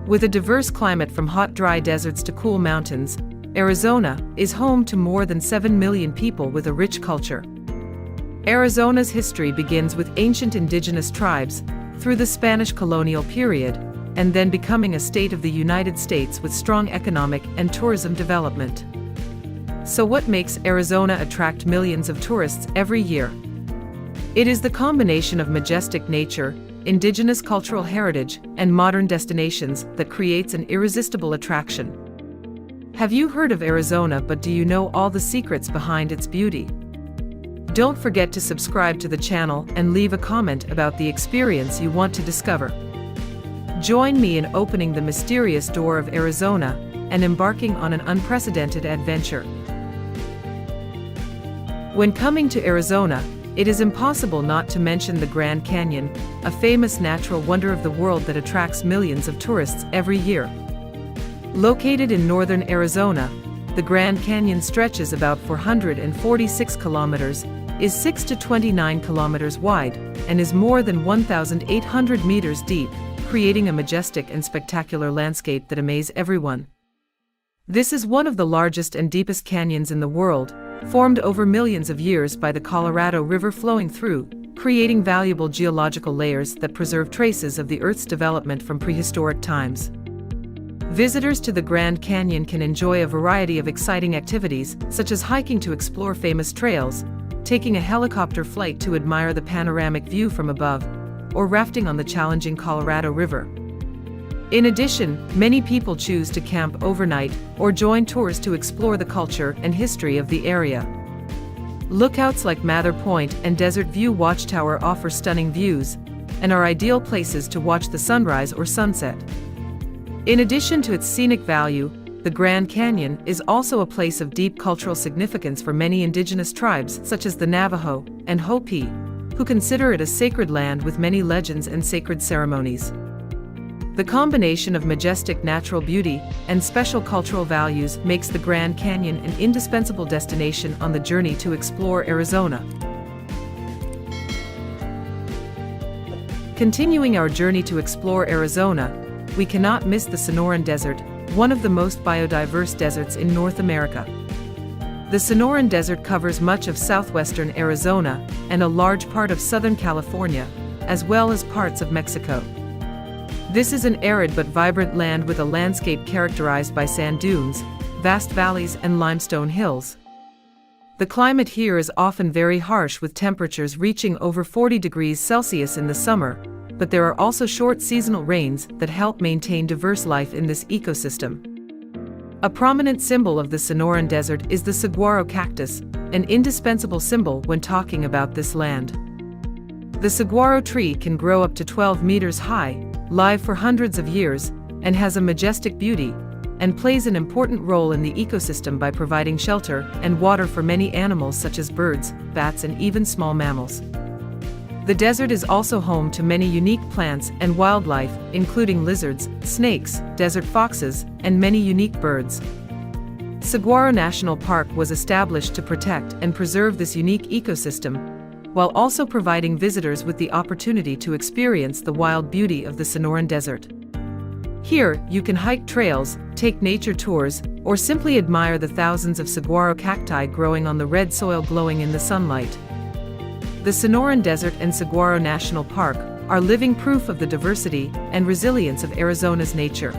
S1: With a diverse climate from hot dry deserts to cool mountains, Arizona is home to more than 7 million people with a rich culture. Arizona's history begins with ancient indigenous tribes, through the Spanish colonial period, and then becoming a state of the United States with strong economic and tourism development. So what makes Arizona attract millions of tourists every year? It is the combination of majestic nature, indigenous cultural heritage, and modern destinations that creates an irresistible attraction. Have you heard of Arizona, but do you know all the secrets behind its beauty? Don't forget to subscribe to the channel and leave a comment about the experience you want to discover. Join me in opening the mysterious door of Arizona and embarking on an unprecedented adventure. When coming to Arizona, it is impossible not to mention the Grand Canyon, a famous natural wonder of the world that attracts millions of tourists every year. Located in northern Arizona, the Grand Canyon stretches about 446 kilometers, is 6 to 29 kilometers wide, and is more than 1,800 meters deep, creating a majestic and spectacular landscape that amazes everyone. This is one of the largest and deepest canyons in the world, formed over millions of years by the Colorado River flowing through, creating valuable geological layers that preserve traces of the Earth's development from prehistoric times. Visitors to the Grand Canyon can enjoy a variety of exciting activities, such as hiking to explore famous trails, taking a helicopter flight to admire the panoramic view from above, or rafting on the challenging Colorado River. In addition, many people choose to camp overnight or join tours to explore the culture and history of the area. Lookouts like Mather Point and Desert View Watchtower offer stunning views and are ideal places to watch the sunrise or sunset. In addition to its scenic value, the Grand Canyon is also a place of deep cultural significance for many indigenous tribes such as the Navajo and Hopi, who consider it a sacred land with many legends and sacred ceremonies. The combination of majestic natural beauty and special cultural values makes the Grand Canyon an indispensable destination on the journey to explore Arizona. Continuing our journey to explore Arizona, we cannot miss the Sonoran Desert, one of the most biodiverse deserts in North America. The Sonoran Desert covers much of southwestern Arizona and a large part of Southern California, as well as parts of Mexico. This is an arid but vibrant land with a landscape characterized by sand dunes, vast valleys, and limestone hills. The climate here is often very harsh, with temperatures reaching over 40 degrees Celsius in the summer, but there are also short seasonal rains that help maintain diverse life in this ecosystem. A prominent symbol of the Sonoran Desert is the saguaro cactus, an indispensable symbol when talking about this land. The saguaro tree can grow up to 12 meters high, live for hundreds of years, and has a majestic beauty, and plays an important role in the ecosystem by providing shelter and water for many animals such as birds, bats, and even small mammals. The desert is also home to many unique plants and wildlife, including lizards, snakes, desert foxes, and many unique birds. Saguaro National Park was established to protect and preserve this unique ecosystem, while also providing visitors with the opportunity to experience the wild beauty of the Sonoran Desert. Here, you can hike trails, take nature tours, or simply admire the thousands of saguaro cacti growing on the red soil glowing in the sunlight. The Sonoran Desert and Saguaro National Park are living proof of the diversity and resilience of Arizona's nature.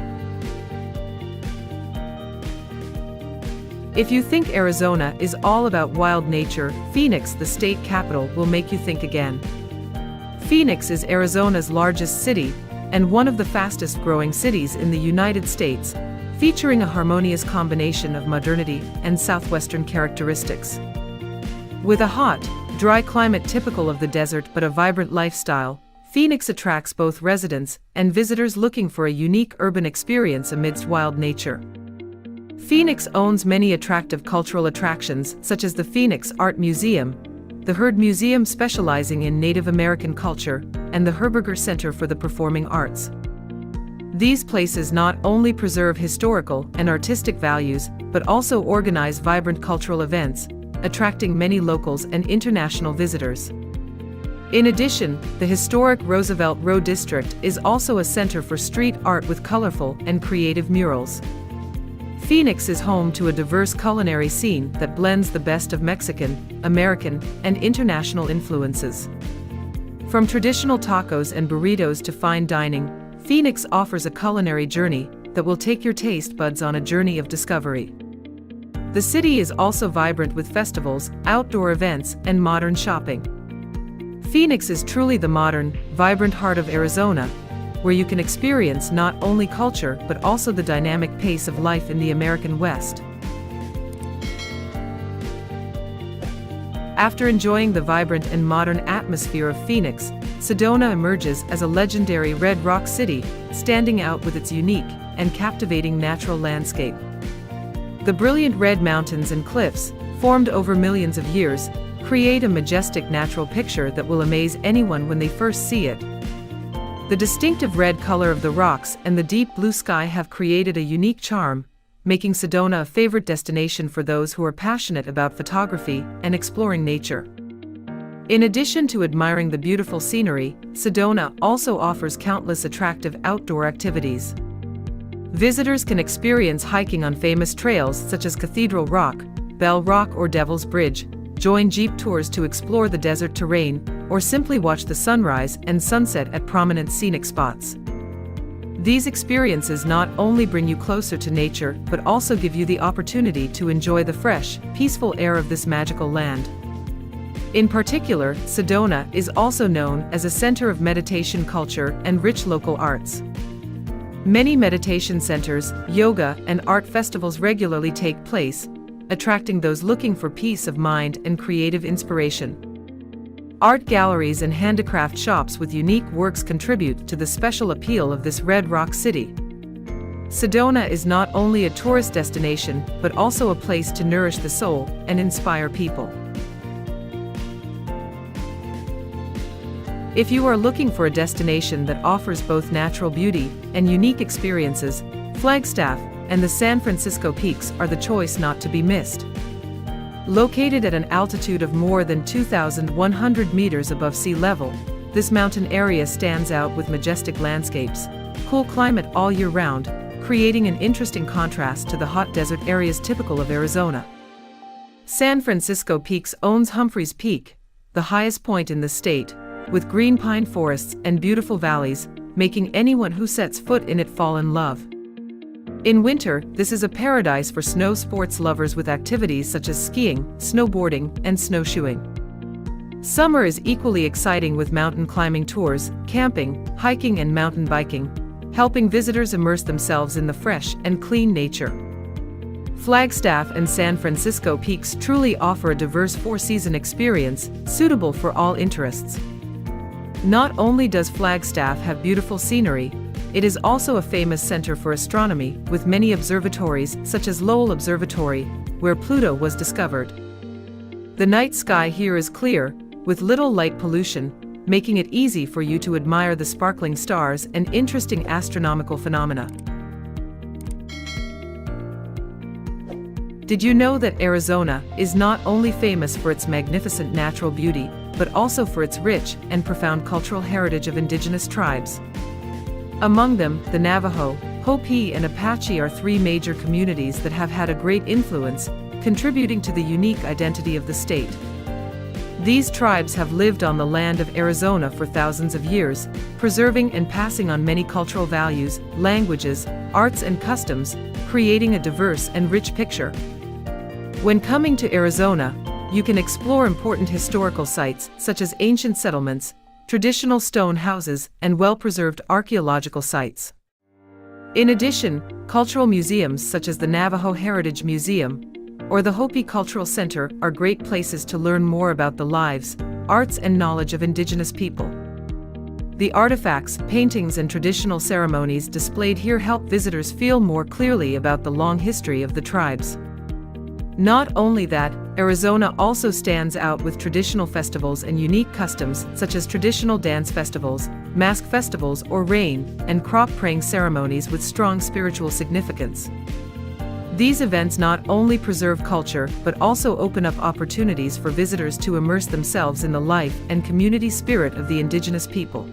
S1: If you think Arizona is all about wild nature, Phoenix, the state capital, will make you think again. Phoenix is Arizona's largest city, and one of the fastest-growing cities in the United States, featuring a harmonious combination of modernity and southwestern characteristics. With a hot, dry climate typical of the desert but a vibrant lifestyle, Phoenix attracts both residents and visitors looking for a unique urban experience amidst wild nature. Phoenix owns many attractive cultural attractions such as the Phoenix Art Museum, the Heard Museum specializing in Native American culture, and the Herberger Center for the Performing Arts. These places not only preserve historical and artistic values, but also organize vibrant cultural events, attracting many locals and international visitors. In addition, the historic Roosevelt Row District is also a center for street art with colorful and creative murals. Phoenix is home to a diverse culinary scene that blends the best of Mexican, American, and international influences. From traditional tacos and burritos to fine dining, Phoenix offers a culinary journey that will take your taste buds on a journey of discovery. The city is also vibrant with festivals, outdoor events, and modern shopping. Phoenix is truly the modern, vibrant heart of Arizona, where you can experience not only culture but also the dynamic pace of life in the American West. After enjoying the vibrant and modern atmosphere of Phoenix, Sedona emerges as a legendary red rock city, standing out with its unique and captivating natural landscape. The brilliant red mountains and cliffs, formed over millions of years, create a majestic natural picture that will amaze anyone when they first see it. The distinctive red color of the rocks and the deep blue sky have created a unique charm, making Sedona a favorite destination for those who are passionate about photography and exploring nature. In addition to admiring the beautiful scenery, Sedona also offers countless attractive outdoor activities. Visitors can experience hiking on famous trails such as Cathedral Rock, Bell Rock or Devil's Bridge, join jeep tours to explore the desert terrain, or simply watch the sunrise and sunset at prominent scenic spots. These experiences not only bring you closer to nature but also give you the opportunity to enjoy the fresh, peaceful air of this magical land. In particular, Sedona is also known as a center of meditation culture and rich local arts. Many meditation centers, yoga, and art festivals regularly take place, attracting those looking for peace of mind and creative inspiration. Art galleries and handicraft shops with unique works contribute to the special appeal of this red rock city. Sedona is not only a tourist destination but also a place to nourish the soul and inspire people. If you are looking for a destination that offers both natural beauty and unique experiences, Flagstaff and the San Francisco Peaks are the choice not to be missed. Located at an altitude of more than 2,100 meters above sea level, this mountain area stands out with majestic landscapes, cool climate all year round, creating an interesting contrast to the hot desert areas typical of Arizona. San Francisco Peaks owns Humphreys Peak, the highest point in the state, with green pine forests and beautiful valleys, making anyone who sets foot in it fall in love. In winter, this is a paradise for snow sports lovers with activities such as skiing, snowboarding, and snowshoeing. Summer is equally exciting with mountain climbing tours, camping, hiking, and mountain biking, helping visitors immerse themselves in the fresh and clean nature. Flagstaff and San Francisco Peaks truly offer a diverse four-season experience, suitable for all interests. Not only does Flagstaff have beautiful scenery, it is also a famous center for astronomy, with many observatories such as Lowell Observatory, where Pluto was discovered. The night sky here is clear, with little light pollution, making it easy for you to admire the sparkling stars and interesting astronomical phenomena. Did you know that Arizona is not only famous for its magnificent natural beauty, but also for its rich and profound cultural heritage of indigenous tribes? Among them, the Navajo, Hopi, and Apache are three major communities that have had a great influence, contributing to the unique identity of the state. These tribes have lived on the land of Arizona for thousands of years, preserving and passing on many cultural values, languages, arts, and customs, creating a diverse and rich picture. When coming to Arizona, you can explore important historical sites such as ancient settlements, traditional stone houses, and well-preserved archaeological sites. In addition, cultural museums such as the Navajo Heritage Museum or the Hopi Cultural Center are great places to learn more about the lives, arts, and knowledge of indigenous people. The artifacts, paintings, and traditional ceremonies displayed here help visitors feel more clearly about the long history of the tribes. Not only that, Arizona also stands out with traditional festivals and unique customs such as traditional dance festivals, mask festivals, or rain and crop praying ceremonies with strong spiritual significance. These events not only preserve culture but also open up opportunities for visitors to immerse themselves in the life and community spirit of the indigenous people.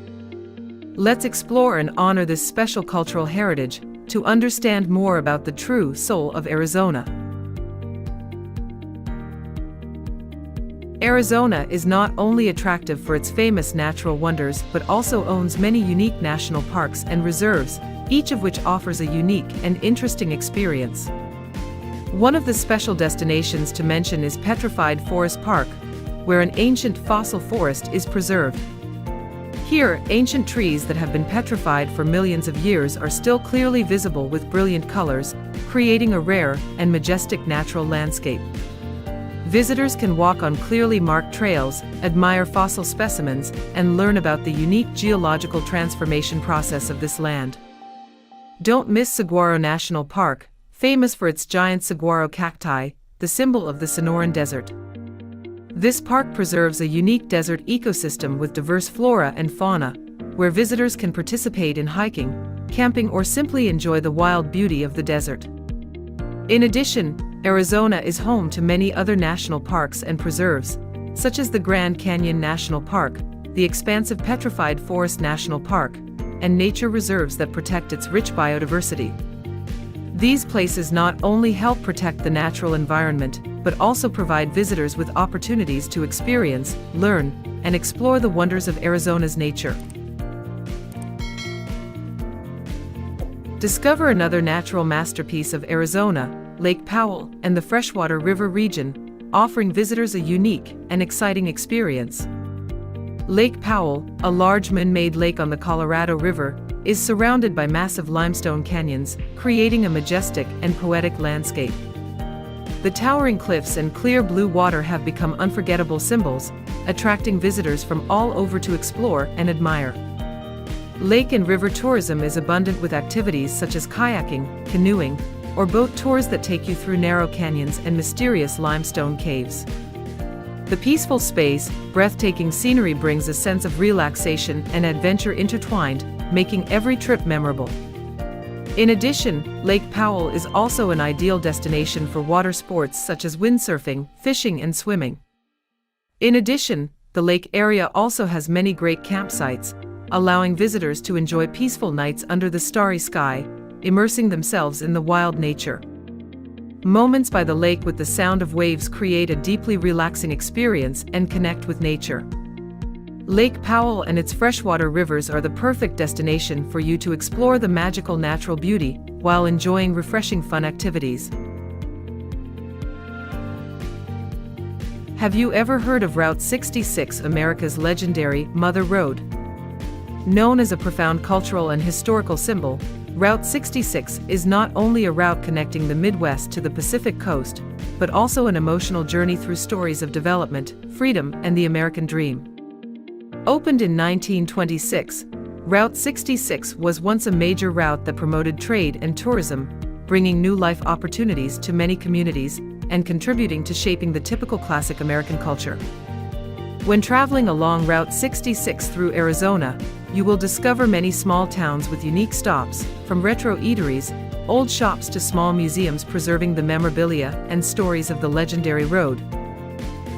S1: Let's explore and honor this special cultural heritage to understand more about the true soul of Arizona. Arizona is not only attractive for its famous natural wonders but also owns many unique national parks and reserves, each of which offers a unique and interesting experience. One of the special destinations to mention is Petrified Forest Park, where an ancient fossil forest is preserved. Here, ancient trees that have been petrified for millions of years are still clearly visible with brilliant colors, creating a rare and majestic natural landscape. Visitors can walk on clearly marked trails, admire fossil specimens, and learn about the unique geological transformation process of this land. Don't miss Saguaro National Park, famous for its giant saguaro cacti, the symbol of the Sonoran Desert. This park preserves a unique desert ecosystem with diverse flora and fauna, where visitors can participate in hiking, camping, or simply enjoy the wild beauty of the desert. In addition, Arizona is home to many other national parks and preserves, such as the Grand Canyon National Park, the expansive Petrified Forest National Park, and nature reserves that protect its rich biodiversity. These places not only help protect the natural environment, but also provide visitors with opportunities to experience, learn, and explore the wonders of Arizona's nature. Discover another natural masterpiece of Arizona, Lake Powell and the Freshwater River region, offering visitors a unique and exciting experience. Lake Powell, a large man-made lake on the Colorado River, is surrounded by massive limestone canyons, creating a majestic and poetic landscape. The towering cliffs and clear blue water have become unforgettable symbols, attracting visitors from all over to explore and admire. Lake and river tourism is abundant with activities such as kayaking, canoeing, or boat tours that take you through narrow canyons and mysterious limestone caves. The peaceful space, breathtaking scenery brings a sense of relaxation and adventure intertwined, making every trip memorable. In addition, Lake Powell is also an ideal destination for water sports such as windsurfing, fishing, and swimming. In addition, the lake area also has many great campsites, allowing visitors to enjoy peaceful nights under the starry sky, immersing themselves in the wild nature. Moments by the lake with the sound of waves create a deeply relaxing experience and connect with nature. Lake Powell and its freshwater rivers are the perfect destination for you to explore the magical natural beauty while enjoying refreshing fun activities. Have you ever heard of Route 66, America's legendary Mother Road? Known as a profound cultural and historical symbol, Route 66 is not only a route connecting the Midwest to the Pacific coast, but also an emotional journey through stories of development, freedom, and the American dream. Opened in 1926, Route 66 was once a major route that promoted trade and tourism, bringing new life opportunities to many communities and contributing to shaping the typical classic American culture. When traveling along Route 66 through Arizona, you will discover many small towns with unique stops, from retro eateries, old shops to small museums preserving the memorabilia and stories of the legendary road.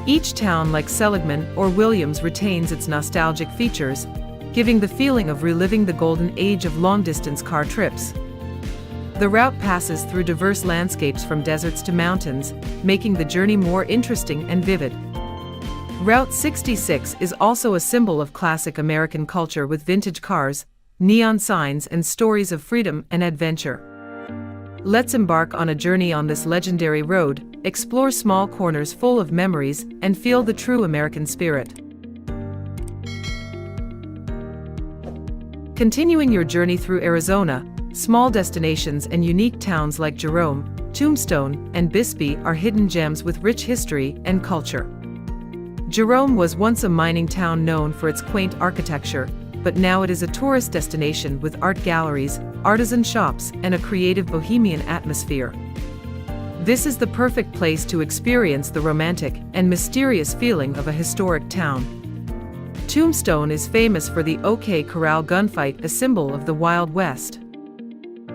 S1: Each town, like Seligman or Williams, retains its nostalgic features, giving the feeling of reliving the golden age of long-distance car trips. The route passes through diverse landscapes from deserts to mountains, making the journey more interesting and vivid. Route 66 is also a symbol of classic American culture with vintage cars, neon signs, and stories of freedom and adventure. Let's embark on a journey on this legendary road, explore small corners full of memories, and feel the true American spirit. Continuing your journey through Arizona, small destinations and unique towns like Jerome, Tombstone, and Bisbee are hidden gems with rich history and culture. Jerome was once a mining town known for its quaint architecture, but now it is a tourist destination with art galleries, artisan shops, and a creative bohemian atmosphere. This is the perfect place to experience the romantic and mysterious feeling of a historic town. Tombstone is famous for the OK Corral gunfight, a symbol of the Wild West.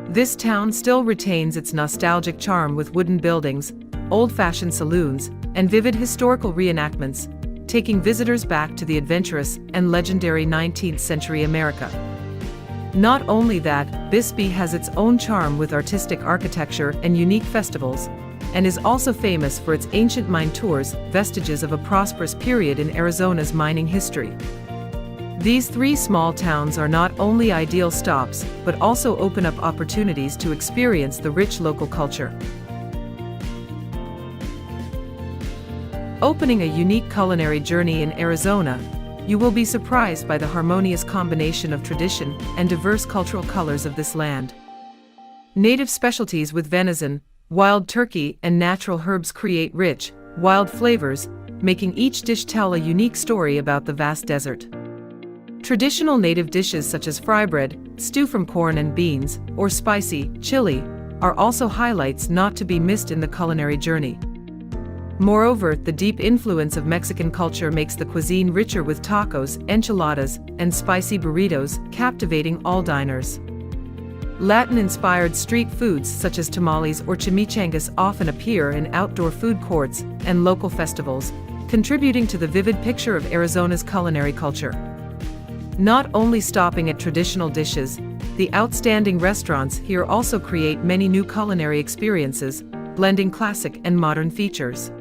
S1: This town still retains its nostalgic charm with wooden buildings, old-fashioned saloons, and vivid historical reenactments, taking visitors back to the adventurous and legendary 19th-century America. Not only that, Bisbee has its own charm with artistic architecture and unique festivals, and is also famous for its ancient mine tours, vestiges of a prosperous period in Arizona's mining history. These three small towns are not only ideal stops, but also open up opportunities to experience the rich local culture. Opening a unique culinary journey in Arizona, you will be surprised by the harmonious combination of tradition and diverse cultural colors of this land. Native specialties with venison, wild turkey, and natural herbs create rich, wild flavors, making each dish tell a unique story about the vast desert. Traditional native dishes such as fry bread, stew from corn and beans, or spicy chili are also highlights not to be missed in the culinary journey. Moreover, the deep influence of Mexican culture makes the cuisine richer with tacos, enchiladas, and spicy burritos, captivating all diners. Latin-inspired street foods such as tamales or chimichangas often appear in outdoor food courts and local festivals, contributing to the vivid picture of Arizona's culinary culture. Not only stopping at traditional dishes, the outstanding restaurants here also create many new culinary experiences, blending classic and modern features.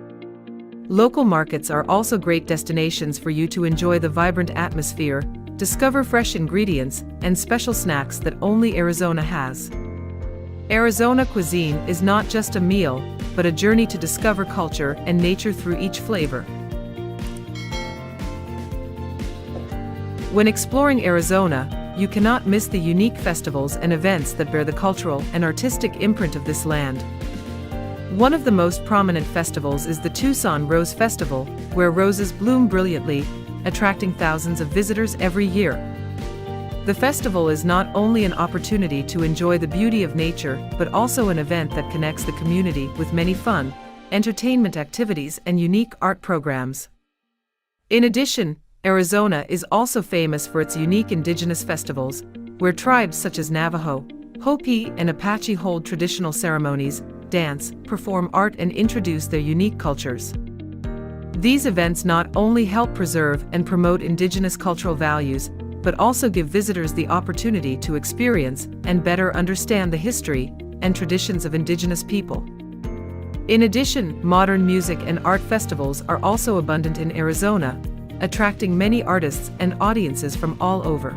S1: Local markets are also great destinations for you to enjoy the vibrant atmosphere, discover fresh ingredients, and special snacks that only Arizona has. Arizona cuisine is not just a meal, but a journey to discover culture and nature through each flavor. When exploring Arizona, you cannot miss the unique festivals and events that bear the cultural and artistic imprint of this land. One of the most prominent festivals is the Tucson Rose Festival, where roses bloom brilliantly, attracting thousands of visitors every year. The festival is not only an opportunity to enjoy the beauty of nature, but also an event that connects the community with many fun, entertainment activities and unique art programs. In addition, Arizona is also famous for its unique indigenous festivals, where tribes such as Navajo, Hopi, and Apache hold traditional ceremonies, dance, perform art, and introduce their unique cultures. These events not only help preserve and promote indigenous cultural values, but also give visitors the opportunity to experience and better understand the history and traditions of indigenous people. In addition, modern music and art festivals are also abundant in Arizona, attracting many artists and audiences from all over.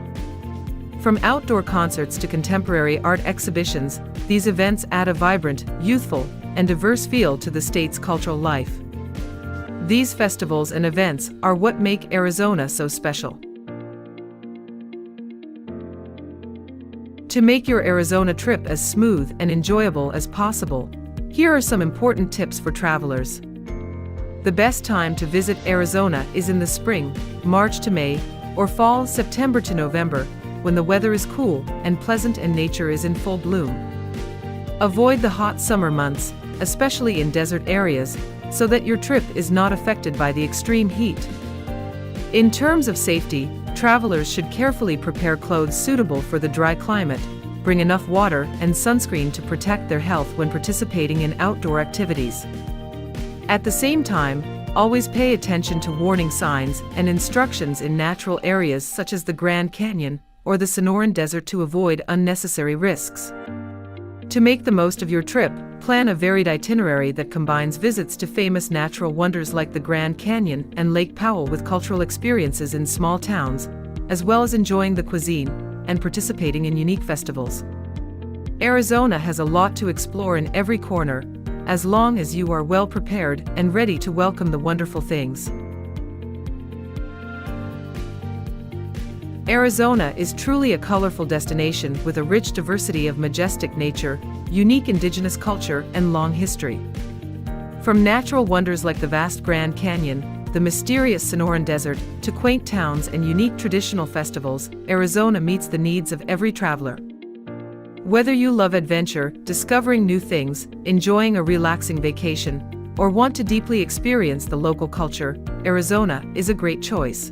S1: From outdoor concerts to contemporary art exhibitions, these events add a vibrant, youthful, and diverse feel to the state's cultural life. These festivals and events are what make Arizona so special. To make your Arizona trip as smooth and enjoyable as possible, here are some important tips for travelers. The best time to visit Arizona is in the spring, March to May, or fall, September to November, when the weather is cool and pleasant and nature is in full bloom. Avoid the hot summer months, especially in desert areas, so that your trip is not affected by the extreme heat. In terms of safety, travelers should carefully prepare clothes suitable for the dry climate, bring enough water and sunscreen to protect their health when participating in outdoor activities. At the same time, always pay attention to warning signs and instructions in natural areas such as the Grand Canyon or the Sonoran Desert to avoid unnecessary risks. To make the most of your trip, plan a varied itinerary that combines visits to famous natural wonders like the Grand Canyon and Lake Powell with cultural experiences in small towns, as well as enjoying the cuisine and participating in unique festivals. Arizona has a lot to explore in every corner, as long as you are well prepared and ready to welcome the wonderful things. Arizona is truly a colorful destination with a rich diversity of majestic nature, unique indigenous culture, and long history. From natural wonders like the vast Grand Canyon, the mysterious Sonoran Desert, to quaint towns and unique traditional festivals, Arizona meets the needs of every traveler. Whether you love adventure, discovering new things, enjoying a relaxing vacation, or want to deeply experience the local culture, Arizona is a great choice.